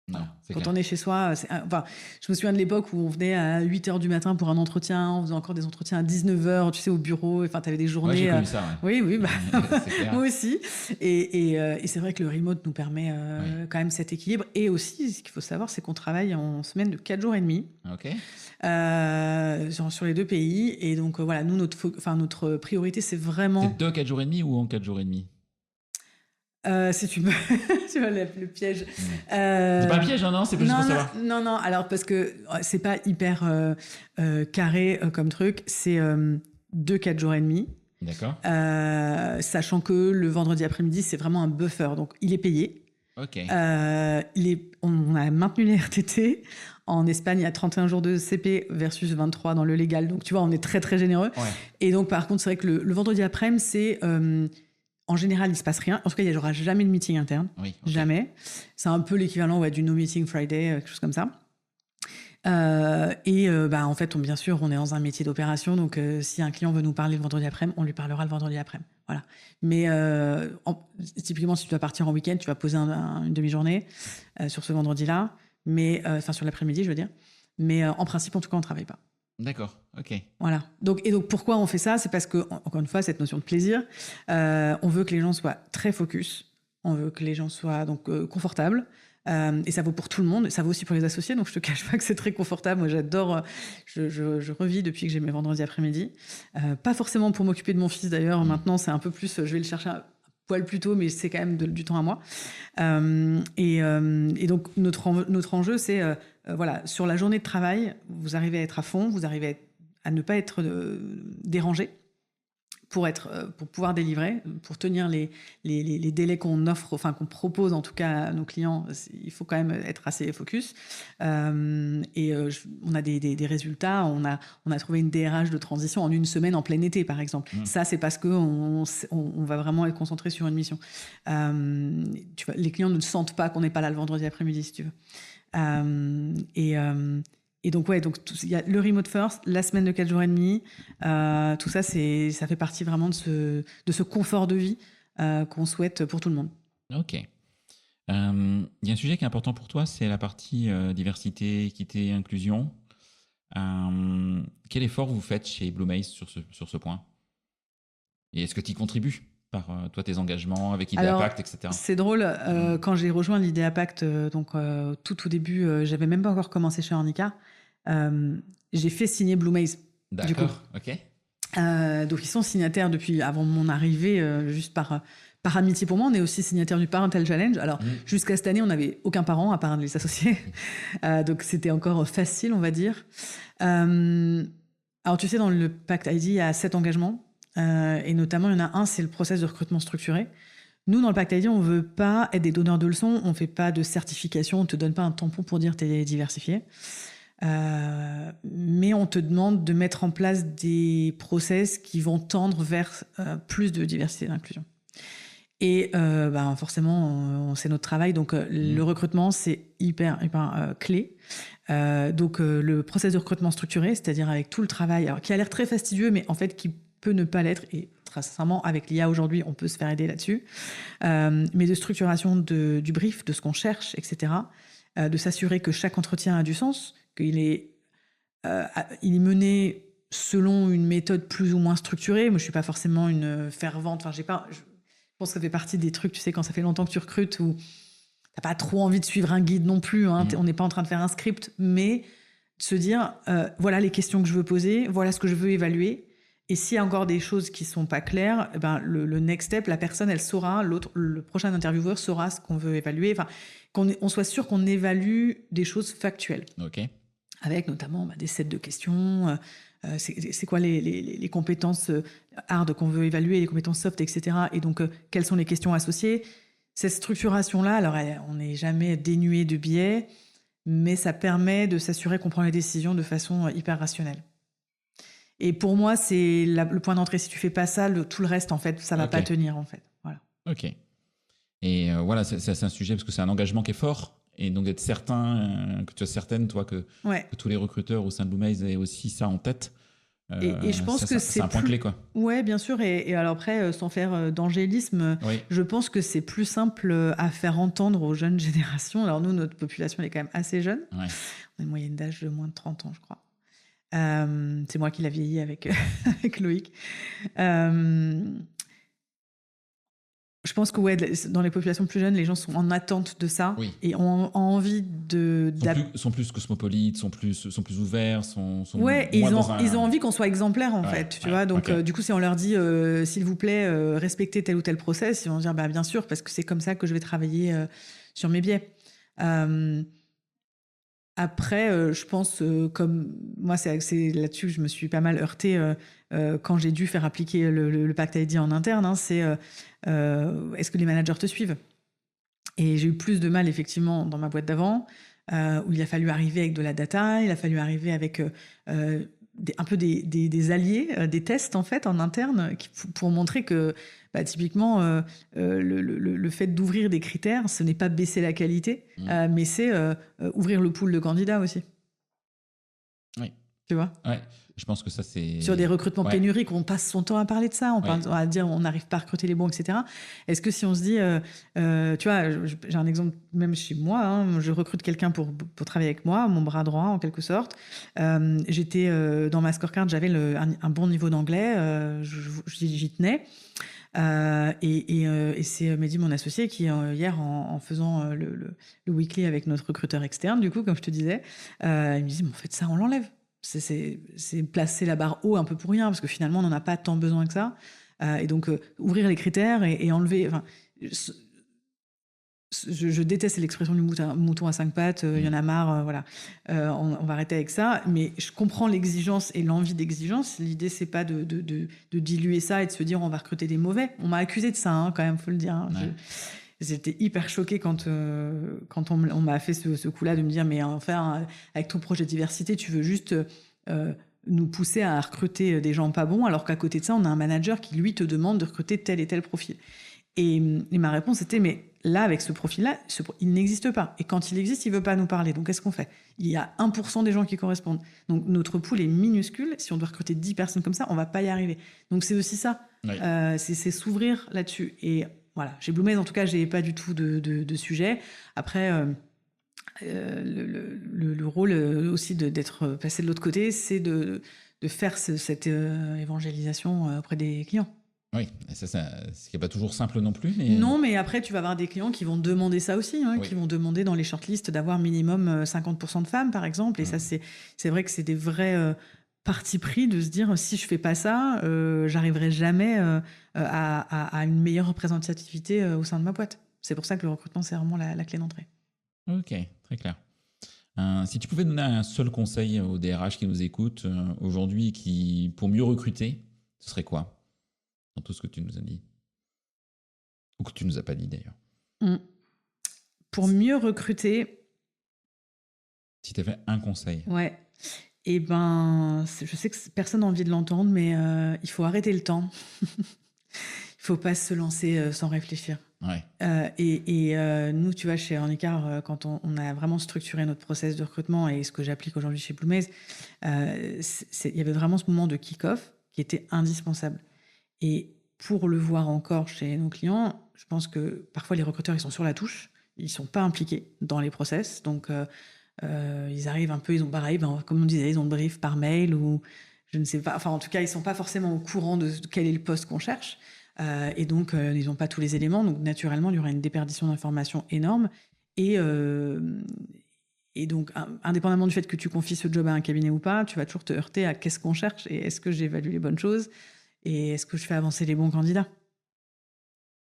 Non, quand on est chez soi, je me souviens de l'époque où on venait à 8h du matin pour un entretien, on faisait encore des entretiens à 19h, tu sais, au bureau, enfin, tu avais des journées... Ouais, j'ai connu ça, ouais. Oui, moi aussi. Et c'est vrai que le remote nous permet quand même cet équilibre. Et aussi, ce qu'il faut savoir, c'est qu'on travaille en semaine de 4 jours et demi. Ok. Sur les 2 pays. Et donc, voilà, nous, notre priorité, c'est vraiment... C'est 2 4 jours et demi ou en 4 jours et demi? Si tu veux, tu vois le piège. C'est pas un piège, non, c'est pas juste pour savoir. Non, alors parce que c'est pas hyper carré comme truc, c'est 2-4 jours et demi. D'accord. Sachant que le vendredi après-midi, c'est vraiment un buffer, donc il est payé. Ok. On a maintenu les RTT. En Espagne, il y a 31 jours de CP versus 23 dans le légal. Donc, tu vois, on est très, très généreux. Ouais. Et donc, par contre, c'est vrai que le vendredi après-midi, c'est... en général, il ne se passe rien. En tout cas, il n'y aura jamais de meeting interne. Oui, ok. Jamais. C'est un peu l'équivalent du No Meeting Friday, quelque chose comme ça. En fait, bien sûr, on est dans un métier d'opération. Donc, si un client veut nous parler le vendredi après-midi, on lui parlera le vendredi après-midi. Voilà. Mais typiquement, si tu dois partir en week-end, tu vas poser une demi-journée sur ce vendredi-là. Mais, sur l'après-midi, je veux dire. Mais en principe, en tout cas, on ne travaille pas. D'accord, ok. Voilà. Donc, pourquoi on fait ça? C'est parce que, encore une fois, cette notion de plaisir, on veut que les gens soient très focus. On veut que les gens soient donc confortables. Et ça vaut pour tout le monde. Ça vaut aussi pour les associés. Donc, je te cache pas que c'est très confortable. Moi, j'adore. Je revis depuis que j'ai mes vendredis après-midi. Pas forcément pour m'occuper de mon fils, d'ailleurs. Maintenant, c'est un peu plus... Je vais le chercher un poil plus tôt, mais c'est quand même du temps à moi. Et donc, notre enjeu, c'est... sur la journée de travail, vous arrivez à être à fond, vous arrivez à ne pas être dérangé pour pouvoir délivrer, pour tenir les délais qu'on offre, enfin qu'on propose en tout cas à nos clients. Il faut quand même être assez focus. On a des résultats. On a trouvé une DRH de transition en une semaine en plein été, par exemple. Ça, c'est parce que on va vraiment être concentré sur une mission. Les clients ne sentent pas qu'on n'est pas là le vendredi après-midi, si tu veux. Et donc, il y a le remote first, la semaine de 4 jours et demi. Tout ça, ça fait partie vraiment de ce confort de vie qu'on souhaite pour tout le monde. Ok. Il y a un sujet qui est important pour toi, c'est la partie diversité, équité, inclusion. Quel effort vous faites chez Bluemace sur ce point? Et est-ce que tu y contribues par toi, tes engagements avec IdeaPact, etc. C'est drôle, quand j'ai rejoint l'IdeaPact, tout au début, j'avais même pas encore commencé chez Ornica, j'ai fait signer Bluemace. D'accord, ok. Donc ils sont signataires depuis avant mon arrivée, juste par amitié pour moi. On est aussi signataire du Parental Challenge. Alors jusqu'à cette année, on n'avait aucun parent à part les associés. Donc c'était encore facile, on va dire. Alors tu sais, dans le Pacte ID, il y a 7 engagements. Et notamment, il y en a un, c'est le process de recrutement structuré. Nous, dans le Pacte ID, on ne veut pas être des donneurs de leçons, on ne fait pas de certification, on ne te donne pas un tampon pour dire que tu es diversifié. Mais on te demande de mettre en place des process qui vont tendre vers plus de diversité et d'inclusion. Et forcément, c'est notre travail. Donc, le recrutement, c'est hyper clé. Donc, le process de recrutement structuré, c'est-à-dire avec tout le travail, alors, qui a l'air très fastidieux, mais en fait, qui peut ne pas l'être. Et très sincèrement, avec l'IA aujourd'hui, on peut se faire aider là-dessus. Mais de structuration du brief, de ce qu'on cherche, etc. De s'assurer que chaque entretien a du sens, qu'il est mené selon une méthode plus ou moins structurée. Moi, je suis pas forcément une fervente. Enfin, je pense que ça fait partie des trucs, tu sais, quand ça fait longtemps que tu recrutes, où t'as pas trop envie de suivre un guide non plus. Hein. On n'est pas en train de faire un script, mais de se dire, voilà les questions que je veux poser, voilà ce que je veux évaluer. Et s'il y a encore des choses qui sont pas claires, le next step, la personne, elle saura, le prochain intervieweur saura ce qu'on veut évaluer. Enfin, qu'on soit sûr qu'on évalue des choses factuelles. Ok. Avec notamment des sets de questions. C'est quoi les compétences hard qu'on veut évaluer, les compétences soft, etc. Et donc, quelles sont les questions associées? Cette structuration-là, alors on n'est jamais dénué de biais, mais ça permet de s'assurer qu'on prend les décisions de façon hyper rationnelle. Et pour moi, c'est le point d'entrée. Si tu fais pas ça, tout le reste, en fait, ça va pas tenir, en fait. Voilà. Ok. Et voilà, c'est un sujet parce que c'est un engagement qui est fort. Et donc d'être certain, que tu es certaine, toi, que tous les recruteurs au sein de Bluemace aient aussi ça en tête. Et je pense que c'est un point clé, quoi. Ouais, bien sûr. Et alors après, sans faire d'angélisme, je pense que c'est plus simple à faire entendre aux jeunes générations. Alors nous, notre population elle est quand même assez jeune. Ouais. On a une moyenne d'âge de moins de 30 ans, je crois. C'est moi qui l'a vieilli avec Loïc. Je pense que dans les populations plus jeunes, les gens sont en attente de ça et ont envie de... sont plus cosmopolites, sont plus ouverts, sont et ils ont envie qu'on soit exemplaires, en fait. Tu vois, donc, du coup, si on leur dit, s'il vous plaît, respectez tel ou tel process, ils vont dire, bien sûr, parce que c'est comme ça que je vais travailler sur mes biais. Après, je pense, comme moi, c'est là-dessus que je me suis pas mal heurtée quand j'ai dû faire appliquer le Pacte ID en interne, c'est est-ce que les managers te suivent? Et j'ai eu plus de mal, effectivement, dans ma boîte d'avant, où il a fallu arriver avec de la data, il a fallu arriver avec un peu des alliés, des tests, en fait, en interne, pour montrer que, typiquement, le fait d'ouvrir des critères, ce n'est pas baisser la qualité, mais c'est ouvrir le pool de candidats aussi. Oui. Tu vois ? Ouais. Je pense que ça, c'est... Sur des recrutements pénuriques, on passe son temps à parler de ça, on va dire on n'arrive pas à recruter les bons, etc. Est-ce que si on se dit, tu vois, j'ai un exemple même chez moi, je recrute quelqu'un pour travailler avec moi, mon bras droit en quelque sorte. J'étais dans ma scorecard, j'avais un bon niveau d'anglais, j'y tenais. Et c'est Mehdi, mon associé, qui hier, en faisant le weekly avec notre recruteur externe, du coup, comme je te disais, il me dit, mais en fait, ça, on l'enlève. C'est placer la barre haut un peu pour rien, parce que finalement, on n'en a pas tant besoin que ça. Et donc, ouvrir les critères et enlever... Je déteste l'expression du mouton à 5 pattes, il y en a marre, voilà. On va arrêter avec ça. Mais je comprends l'exigence et l'envie d'exigence. L'idée, c'est pas de diluer ça et de se dire on va recruter des mauvais. On m'a accusé de ça, quand même, faut le dire. Ouais. J'étais hyper choquée quand on m'a fait ce coup-là de me dire mais enfin, avec ton projet de diversité, tu veux juste nous pousser à recruter des gens pas bons, alors qu'à côté de ça, on a un manager qui, lui, te demande de recruter tel et tel profil. Et ma réponse était, mais là, avec ce profil-là, il n'existe pas. Et quand il existe, il ne veut pas nous parler. Donc, qu'est-ce qu'on fait ? Il y a 1% des gens qui correspondent. Donc, notre pool est minuscule. Si on doit recruter 10 personnes comme ça, on ne va pas y arriver. Donc, c'est aussi ça. Oui. C'est s'ouvrir là-dessus. Et voilà, chez Blue Maze, en tout cas, je n'ai pas du tout de sujet. Après, le rôle aussi d'être passé de l'autre côté, c'est de faire cette évangélisation auprès des clients. Oui, ça ce qui n'est pas toujours simple non plus. Mais... Non, mais après, tu vas avoir des clients qui vont demander ça aussi, qui vont demander dans les shortlists d'avoir minimum 50% de femmes, par exemple. Et ça, c'est vrai que c'est des vrais partis pris de se dire, si je ne fais pas ça, j'arriverai jamais à une meilleure représentativité au sein de ma boîte. C'est pour ça que le recrutement, c'est vraiment la clé d'entrée. Ok, très clair. Si tu pouvais donner un seul conseil aux DRH qui nous écoutent aujourd'hui, pour mieux recruter, ce serait quoi ? Dans tout ce que tu nous as dit. Ou que tu nous as pas dit d'ailleurs. Pour mieux recruter... Si tu avais un conseil. Ouais. Eh ben, je sais que personne n'a envie de l'entendre, mais il faut arrêter le temps. Il faut pas se lancer sans réfléchir. Ouais. Et nous, tu vois, chez Handicap, quand on a vraiment structuré notre process de recrutement et ce que j'applique aujourd'hui chez Blue Maze, il y avait vraiment ce moment de kick-off qui était indispensable. Et pour le voir encore chez nos clients, je pense que parfois les recruteurs, ils sont sur la touche, ils ne sont pas impliqués dans les process. Donc, ils arrivent un peu, ils ont pareil, comme on disait, ils ont le brief par mail ou je ne sais pas. Enfin, en tout cas, ils ne sont pas forcément au courant de quel est le poste qu'on cherche. Et donc, ils n'ont pas tous les éléments. Donc, naturellement, il y aura une déperdition d'informations énorme. Et donc, indépendamment du fait que tu confies ce job à un cabinet ou pas, tu vas toujours te heurter à qu'est-ce qu'on cherche et est-ce que j'évalue les bonnes choses ? Et est-ce que je fais avancer les bons candidats ?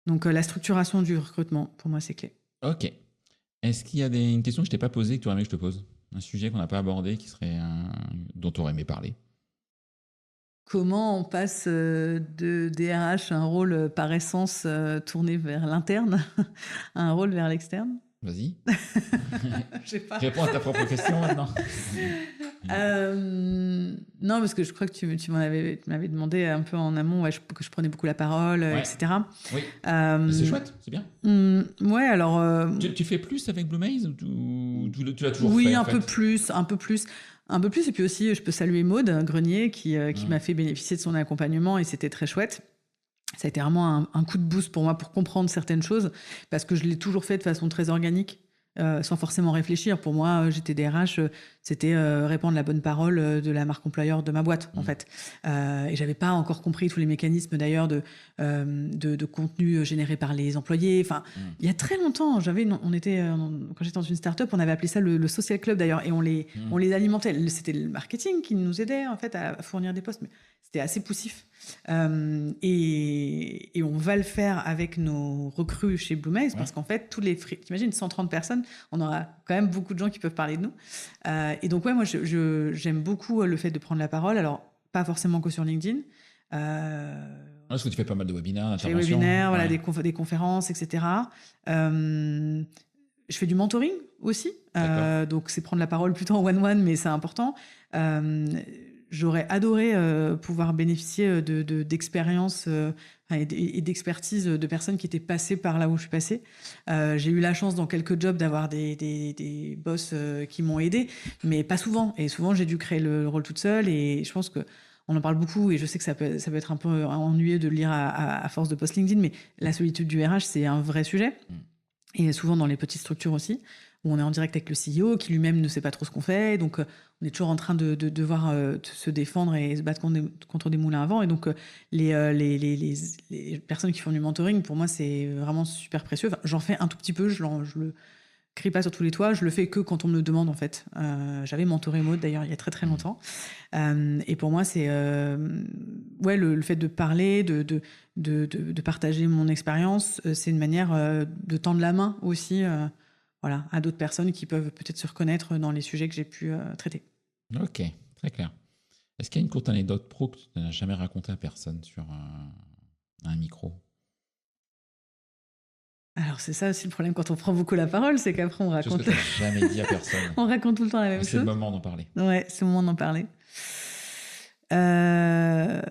Donc, la structuration du recrutement, pour moi, c'est clé. Ok. Est-ce qu'il y a une question que je ne t'ai pas posée, que tu aurais aimé que je te pose ? Un sujet qu'on n'a pas abordé, dont tu aurais aimé parler ? Comment on passe de DRH à un rôle par essence tourné vers l'interne à un rôle vers l'externe ? Vas-y. Je sais pas. Réponds à ta propre question maintenant. Non, parce que je crois que tu m'avais demandé un peu en amont que je prenais beaucoup la parole, etc. Oui. C'est chouette, c'est bien. Ouais, alors. Tu fais plus avec Blue Maze ou tu l'as toujours fait ? Oui, un peu plus. Et puis aussi, je peux saluer Maude Grenier qui m'a fait bénéficier de son accompagnement et c'était très chouette. Ça a été vraiment un coup de boost pour moi pour comprendre certaines choses parce que je l'ai toujours fait de façon très organique. Sans forcément réfléchir. Pour moi, j'étais DRH, c'était répandre la bonne parole de la marque employeur de ma boîte, en fait. Et j'avais pas encore compris tous les mécanismes, d'ailleurs, de contenu généré par les employés. Enfin, il y a très longtemps, quand j'étais dans une start-up, on avait appelé ça le social club, d'ailleurs, et on les alimentait. C'était le marketing qui nous aidait, en fait, à fournir des postes, mais c'était assez poussif. Et on va le faire avec nos recrues chez Blue Maze parce qu'en fait, t'imagines 130 personnes, on aura quand même beaucoup de gens qui peuvent parler de nous. Et donc, moi, j'aime beaucoup le fait de prendre la parole. Alors, pas forcément que sur LinkedIn. Parce que tu fais pas mal de webinaires, Je fais des d'interventions. webinaires, voilà, Ouais. des conférences, etc. Je fais du mentoring aussi. D'accord. Donc, c'est prendre la parole plutôt en one-one, mais c'est important. J'aurais adoré pouvoir bénéficier d'expériences et d'expertise de personnes qui étaient passées par là où je suis passée. J'ai eu la chance dans quelques jobs d'avoir des boss qui m'ont aidé, mais pas souvent. Et souvent, j'ai dû créer le rôle toute seule. Et je pense que on en parle beaucoup, et je sais que ça peut être un peu ennuyeux de le lire à force de post LinkedIn, mais la solitude du RH, c'est un vrai sujet. Et souvent dans les petites structures aussi, où on est en direct avec le CEO, qui lui-même ne sait pas trop ce qu'on fait. Donc, on est toujours en train de devoir se défendre et se battre contre des moulins à vent. Et donc, les personnes qui font du mentoring, pour moi, c'est vraiment super précieux. Enfin, j'en fais un tout petit peu, je le crie pas sur tous les toits, je le fais que quand on me le demande, en fait. J'avais mentoré Maud, d'ailleurs, il y a très, très longtemps. Et pour moi, c'est ouais, le fait de parler, de partager mon expérience, c'est une manière de tendre la main aussi voilà, à d'autres personnes qui peuvent peut-être se reconnaître dans les sujets que j'ai pu traiter. Ok, très clair. Est-ce qu'il y a une courte anecdote pro que tu n'as jamais racontée à personne sur un micro? Alors, c'est ça aussi le problème quand on prend beaucoup la parole, c'est qu'après, on Chose que raconte, tu n'as jamais dit à personne. on raconte tout le temps la même C'est le chose. moment d'en parler. Ouais, c'est le moment d'en parler. Euh...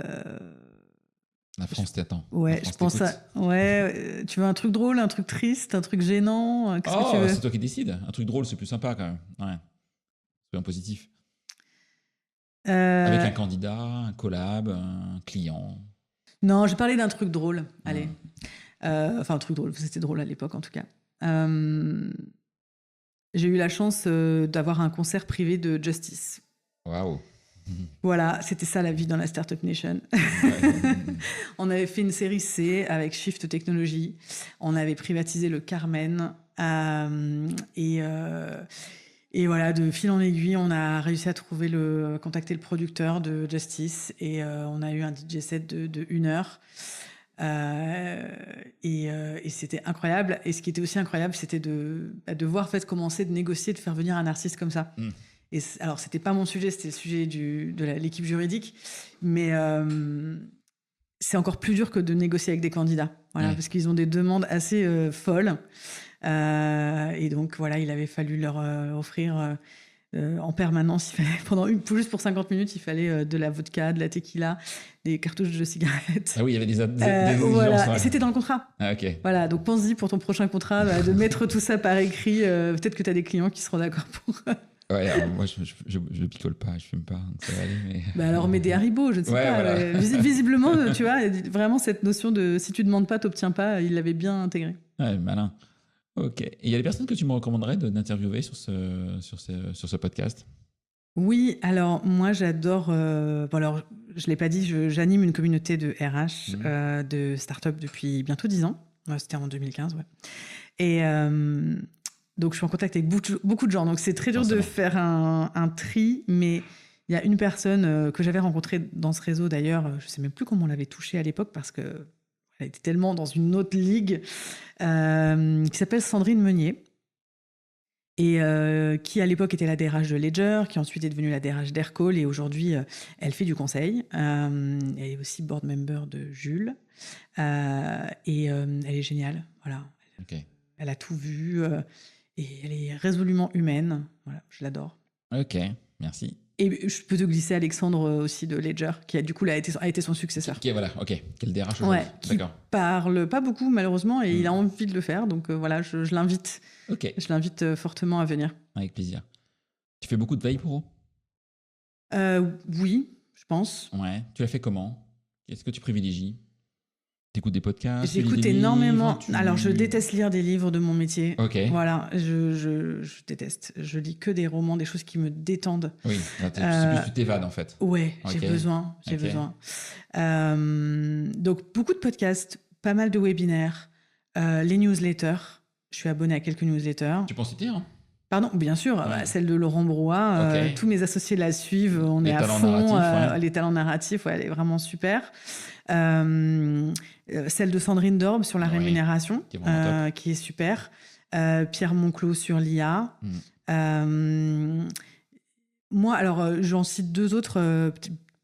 La France t'attend. Ouais, La je France pense t'écoute. à. Ouais, tu veux un truc drôle, un truc triste, un truc gênant qu'est-ce que tu veux? C'est toi qui décides. Un truc drôle, c'est plus sympa quand même. Ouais. C'est un positif. Avec Euh, un candidat, un collab, un client. Non, j'ai parlé d'un truc drôle. Allez. Ouais. Enfin, un truc drôle. C'était drôle à l'époque, en tout cas. J'ai eu la chance d'avoir un concert privé de Justice. Waouh. Voilà, c'était ça la vie dans la Startup Nation. Ouais. On avait fait une série C avec Shift Technology. On avait privatisé le Carmen. Et voilà, de fil en aiguille, on a réussi à contacter le producteur de Justice. Et on a eu un DJ set de 1 heure. Et c'était incroyable. Et ce qui était aussi incroyable, c'était de voir en fait, commencer de négocier, de faire venir un artiste comme ça. Et alors, c'était pas mon sujet, c'était le sujet de l'équipe juridique. Mais c'est encore plus dur que de négocier avec des candidats. Voilà, parce qu'ils ont des demandes assez folles. Et donc, voilà, il avait fallu leur offrir en permanence, juste pour 50 minutes, il fallait de la vodka, de la tequila, des cartouches de cigarettes. Ah oui, il y avait des voilà. exigences. Ouais. Et c'était dans le contrat. Ah, ok. Voilà, donc pense-y pour ton prochain contrat, de mettre tout ça par écrit. Peut-être que tu as des clients qui seront d'accord pour... Ouais, alors moi, je picole pas, je fume pas, donc ça va aller. Mais... Bah alors, mets des Haribo, je ne sais Ouais, pas. voilà. Visiblement, tu vois, vraiment cette notion de si tu demandes pas, t'obtiens pas, il l'avait bien intégré. Ouais, malin. Ok. Et il y a des personnes que tu me recommanderais d'interviewer sur ce podcast? Oui, alors moi j'adore. Bon, alors je l'ai pas dit, j'anime une communauté de RH, de start-up depuis bientôt 10 ans. C'était en 2015, ouais. Et donc je suis en contact avec beaucoup de gens. Donc c'est très dur de faire un tri, mais il y a une personne que j'avais rencontrée dans ce réseau d'ailleurs. Je sais même plus comment on l'avait touchée à l'époque parce que elle était tellement dans une autre ligue, qui s'appelle Sandrine Meunier. Et qui à l'époque était la DRH de Ledger, qui ensuite est devenue la DRH d'Aircall, et aujourd'hui elle fait du conseil. Elle est aussi board member de Jules, et elle est géniale. Voilà, elle a tout vu, et elle est résolument humaine. Voilà, je l'adore. Ok, merci. Et je peux te glisser Alexandre aussi de Ledger, qui a du coup a été son successeur. Voilà, ok. Quel DRH aujourd'hui. Ouais, qui parle pas beaucoup malheureusement, et il a envie de le faire, donc voilà, je l'invite. Ok. Je l'invite fortement à venir. Avec plaisir. Tu fais beaucoup de veille pour Oui, je pense. Ouais. Tu l'as fait comment? Qu'est-ce que tu privilégies? T'écoutes des podcasts? J'écoute énormément. Alors, je déteste lire des livres de mon métier. Ok. Voilà, je déteste. Je lis que des romans, des choses qui me détendent. Oui, tu t'évades en fait. Ouais, okay. J'ai besoin. Donc, beaucoup de podcasts, pas mal de webinaires, les newsletters. Je suis abonnée à quelques newsletters. Tu peux en citer, hein? Pardon, bien sûr, celle de Laurent Brouat. Tous mes associés la suivent, on est à fond. Les talents narratifs, elle est vraiment super. Celle de Sandrine Dorbe sur la rémunération, qui est super. Pierre Monclos sur l'IA. Moi, alors, j'en cite 2 autres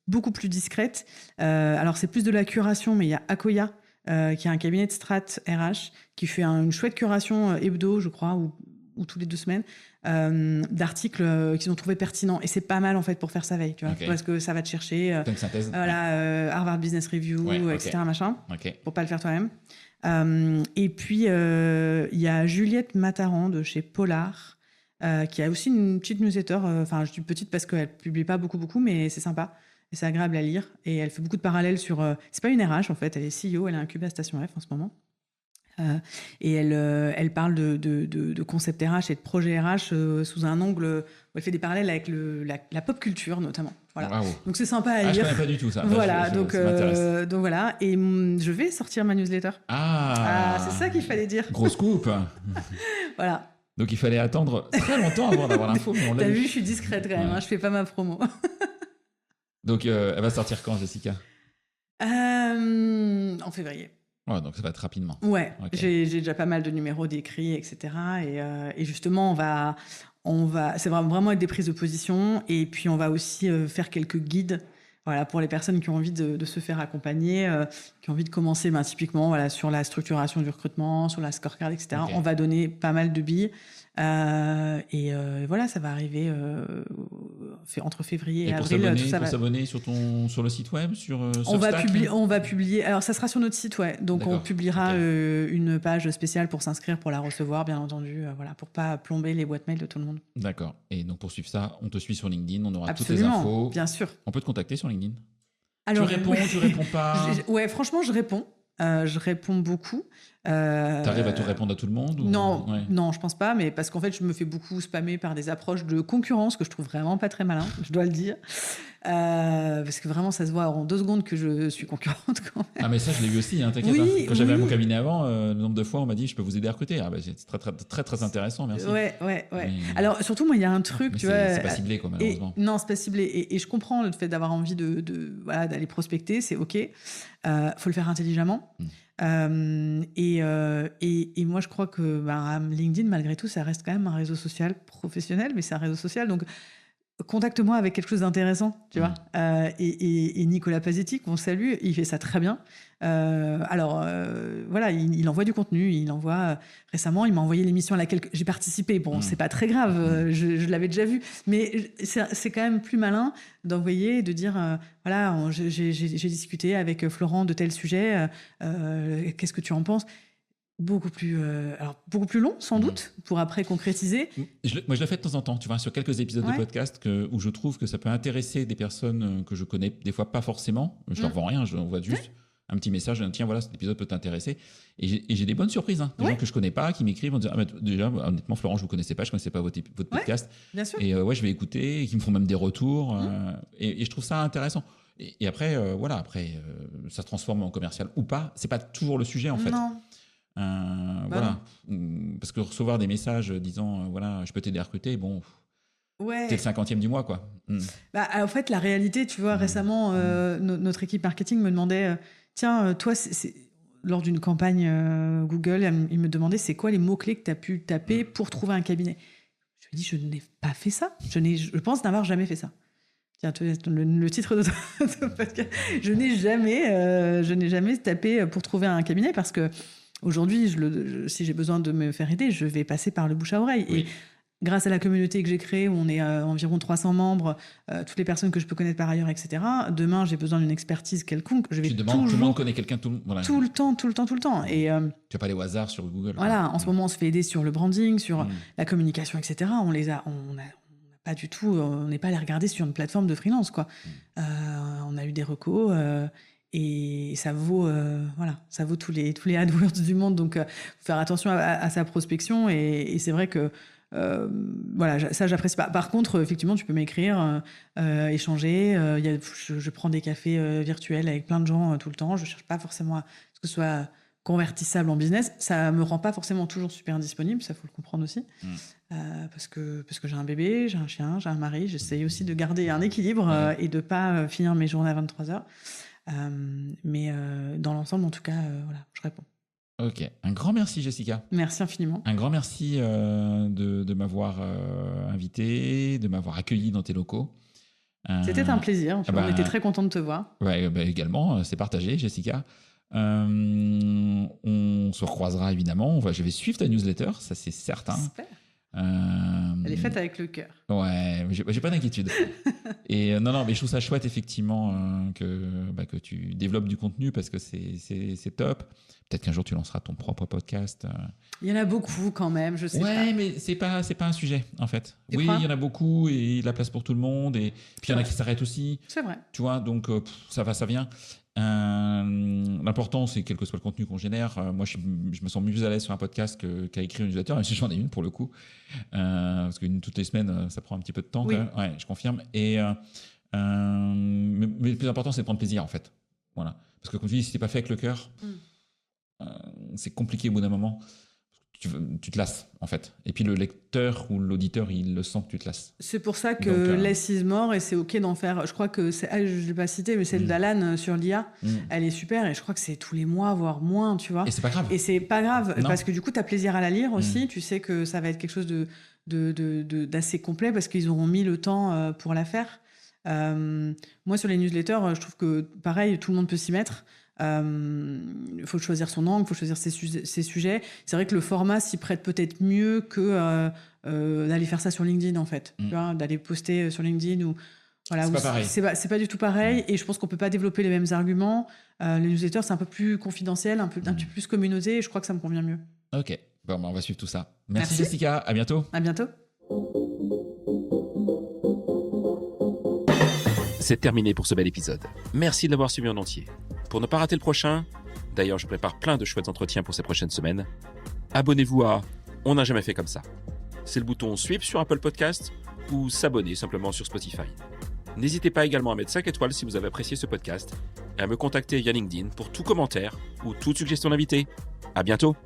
beaucoup plus discrète. Alors, c'est plus de la curation, mais il y a Akoya, qui est un cabinet de strat RH, qui fait une chouette curation hebdo, je crois, ou tous les 2 semaines, d'articles qu'ils ont trouvé pertinents. Et c'est pas mal, en fait, pour faire sa veille, tu vois, parce que ça va te chercher Comme synthèse. Harvard Business Review, etc., machin, pour pas le faire toi-même. Et puis, il y a Juliette Mataran de chez Polar, qui a aussi une petite newsletter. Enfin, je dis petite parce qu'elle publie pas beaucoup, mais c'est sympa. Et c'est agréable à lire. Et elle fait beaucoup de parallèles sur... c'est pas une RH, en fait. Elle est CEO, elle est incubée à Station F en ce moment. Et elle parle de concept RH et de projet RH sous un angle où elle fait des parallèles avec la pop culture, notamment. Voilà. Wow. Donc c'est sympa à lire. Je connais pas du tout ça. Voilà, donc voilà. Et je vais sortir ma newsletter. C'est ça qu'il fallait dire. Gros scoop. Voilà. Donc il fallait attendre très longtemps avant d'avoir l'info. T'as vu, je suis discrète quand même. Je fais pas ma promo. Donc elle va sortir quand, Jessica? En février. Ouais, donc ça va être rapidement. Ouais, j'ai déjà pas mal de numéros d'écrits, etc. Et justement, on va, c'est vraiment être des prises de position. Et puis, on va aussi faire quelques guides, voilà, pour les personnes qui ont envie de se faire accompagner, qui ont envie de commencer, typiquement, voilà, sur la structuration du recrutement, sur la scorecard, etc. On va donner pas mal de billes. Et voilà, ça va arriver entre février et avril. Pour s'abonner sur le site web, sur on va publier. Alors, ça sera sur notre site, ouais. Donc, on publiera une page spéciale pour s'inscrire, pour la recevoir, bien entendu, voilà, pour pas plomber les boîtes mail de tout le monde. D'accord. Et donc, pour suivre ça, on te suit sur LinkedIn, on aura Absolument, toutes les infos. Bien sûr. On peut te contacter sur LinkedIn? Alors, tu réponds pas? Ouais, franchement, je réponds. Je réponds beaucoup. T'arrives à tout répondre à tout le monde? Non, je pense pas, mais parce qu'en fait, je me fais beaucoup spammer par des approches de concurrence que je trouve vraiment pas très malin, je dois le dire. Parce que vraiment, ça se voit en 2 secondes que je suis concurrente quand même. Ah, mais ça, je l'ai vu aussi, hein, t'inquiète. Oui, quand j'avais mon cabinet avant, le nombre de fois, on m'a dit, je peux vous aider à recruter. C'est très intéressant, merci. Ouais. Mais... Alors, surtout, moi, il y a un truc, tu vois. C'est pas ciblé, quoi, malheureusement. Non, c'est pas ciblé. Et je comprends le fait d'avoir envie d'aller prospecter, c'est OK. Faut le faire intelligemment. Et moi, je crois que LinkedIn, malgré tout, ça reste quand même un réseau social professionnel, mais c'est un réseau social. Donc, contacte-moi avec quelque chose d'intéressant, tu vois. Et Nicolas Pazetti, qu'on salue, il fait ça très bien. Voilà, il envoie du contenu. Il envoie récemment, il m'a envoyé l'émission à laquelle j'ai participé. Bon, c'est pas très grave, je l'avais déjà vu, mais c'est quand même plus malin d'envoyer, de dire voilà, j'ai discuté avec Florent de tel sujet. Qu'est-ce que tu en penses? Beaucoup plus long, sans doute, pour après concrétiser. Moi, je le fais de temps en temps, tu vois, sur quelques épisodes de podcast où je trouve que ça peut intéresser des personnes que je connais des fois pas forcément. Je leur vends rien, je leur envoie juste un petit message, tiens, voilà, cet épisode peut t'intéresser. Et j'ai des bonnes surprises, hein, des gens que je connais pas, qui m'écrivent en disant, déjà, honnêtement, Florent, je vous connaissais pas, je connaissais pas votre podcast. Bien sûr. Et je vais écouter, et qui me font même des retours. Et je trouve ça intéressant. Et après, ça se transforme en commercial ou pas. C'est pas toujours le sujet, en fait. Non. Voilà, parce que recevoir des messages disant voilà, je peux t'aider à recruter, bon, t'es le 50e du mois, quoi. En fait, la réalité, tu vois, récemment, notre équipe marketing me demandait tiens, toi, lors d'une campagne Google, il me demandait c'est quoi les mots-clés que tu as pu taper pour trouver un cabinet. Je lui ai dit je n'ai pas fait ça. Je pense n'avoir jamais fait ça. Tiens, le titre de ton podcast. Je n'ai jamais tapé pour trouver un cabinet parce que aujourd'hui, si j'ai besoin de me faire aider, je vais passer par le bouche à oreille. Oui. Et grâce à la communauté que j'ai créée, où on est environ 300 membres, toutes les personnes que je peux connaître par ailleurs, etc. Demain, j'ai besoin d'une expertise quelconque. Je vais tout le monde connaît quelqu'un tout le temps. Et tu vas pas aller au hasard sur Google. Voilà, en ce moment, on se fait aider sur le branding, sur la communication, etc. On n'a pas du tout, on n'est pas allé regarder sur une plateforme de freelance, quoi. On a eu des recos. Et ça vaut tous les AdWords du monde. Donc, faut faire attention à sa prospection. Et c'est vrai que ça, j'apprécie pas. Par contre, effectivement, tu peux m'écrire, échanger. Je prends des cafés virtuels avec plein de gens tout le temps. Je cherche pas forcément à ce que ce soit convertissable en business. Ça me rend pas forcément toujours super disponible. Ça, faut le comprendre aussi. Parce que j'ai un bébé, j'ai un chien, j'ai un mari. J'essaye aussi de garder un équilibre et de pas finir mes journées à 23h. Mais dans l'ensemble, en tout cas, je réponds. Ok. Un grand merci, Jessica. Merci infiniment. Un grand merci de m'avoir invité, de m'avoir accueilli dans tes locaux. C'était un plaisir. On était très contents de te voir. Ouais, également, c'est partagé, Jessica. On se recroisera évidemment. Je vais suivre ta newsletter, ça c'est certain. Super. Elle est faite avec le cœur. Ouais, j'ai pas d'inquiétude. Et non, mais je trouve ça chouette effectivement que tu développes du contenu parce que c'est top. Peut-être qu'un jour tu lanceras ton propre podcast. Il y en a beaucoup quand même, je sais pas. Ouais, mais c'est pas un sujet en fait. Tu crois ? Il y en a beaucoup et de la place pour tout le monde et puis il y en a qui s'arrêtent aussi. C'est vrai. Tu vois, donc ça va, ça vient. L'important, c'est quel que soit le contenu qu'on génère. Moi, je me sens mieux à l'aise sur un podcast qu'à écrire une newsletter, même si j'en ai une pour le coup. Parce que toutes les semaines, ça prend un petit peu de temps. Oui. Quand même. Ouais, je confirme. Mais le plus important, c'est de prendre plaisir, en fait. Voilà. Parce que, comme tu dis, si c'est pas fait avec le cœur, c'est compliqué au bout d'un moment. Tu te lasses, en fait. Et puis le lecteur ou l'auditeur, il le sent que tu te lasses. C'est pour ça que Less is more, et c'est OK d'en faire. Je crois que c'est, je ne l'ai pas cité, mais celle d'Alan sur l'IA, elle est super, et je crois que c'est tous les mois, voire moins, tu vois. Et c'est pas grave. Et c'est pas grave, Non. parce que du coup, tu as plaisir à la lire aussi. Tu sais que ça va être quelque chose d'assez complet, parce qu'ils auront mis le temps pour la faire. Moi, sur les newsletters, je trouve que, pareil, tout le monde peut s'y mettre. Il faut choisir son angle, il faut choisir ses sujets. C'est vrai que le format s'y prête peut-être mieux que d'aller faire ça sur LinkedIn, en fait. Tu vois, d'aller poster sur LinkedIn ou voilà, c'est pas pareil. C'est pas du tout pareil. Et je pense qu'on peut pas développer les mêmes arguments. Les newsletters, c'est un peu plus confidentiel, un peu plus communauté. Et je crois que ça me convient mieux. Ok. Bon, on va suivre tout ça. Merci. Jessica. À bientôt. À bientôt. C'est terminé pour ce bel épisode. Merci de l'avoir suivi en entier. Pour ne pas rater le prochain, d'ailleurs je prépare plein de chouettes entretiens pour ces prochaines semaines, abonnez-vous à On n'a jamais fait comme ça. C'est le bouton Suivre sur Apple Podcast ou s'abonner simplement sur Spotify. N'hésitez pas également à mettre 5 étoiles si vous avez apprécié ce podcast et à me contacter via LinkedIn pour tout commentaire ou toute suggestion d'invité. À bientôt!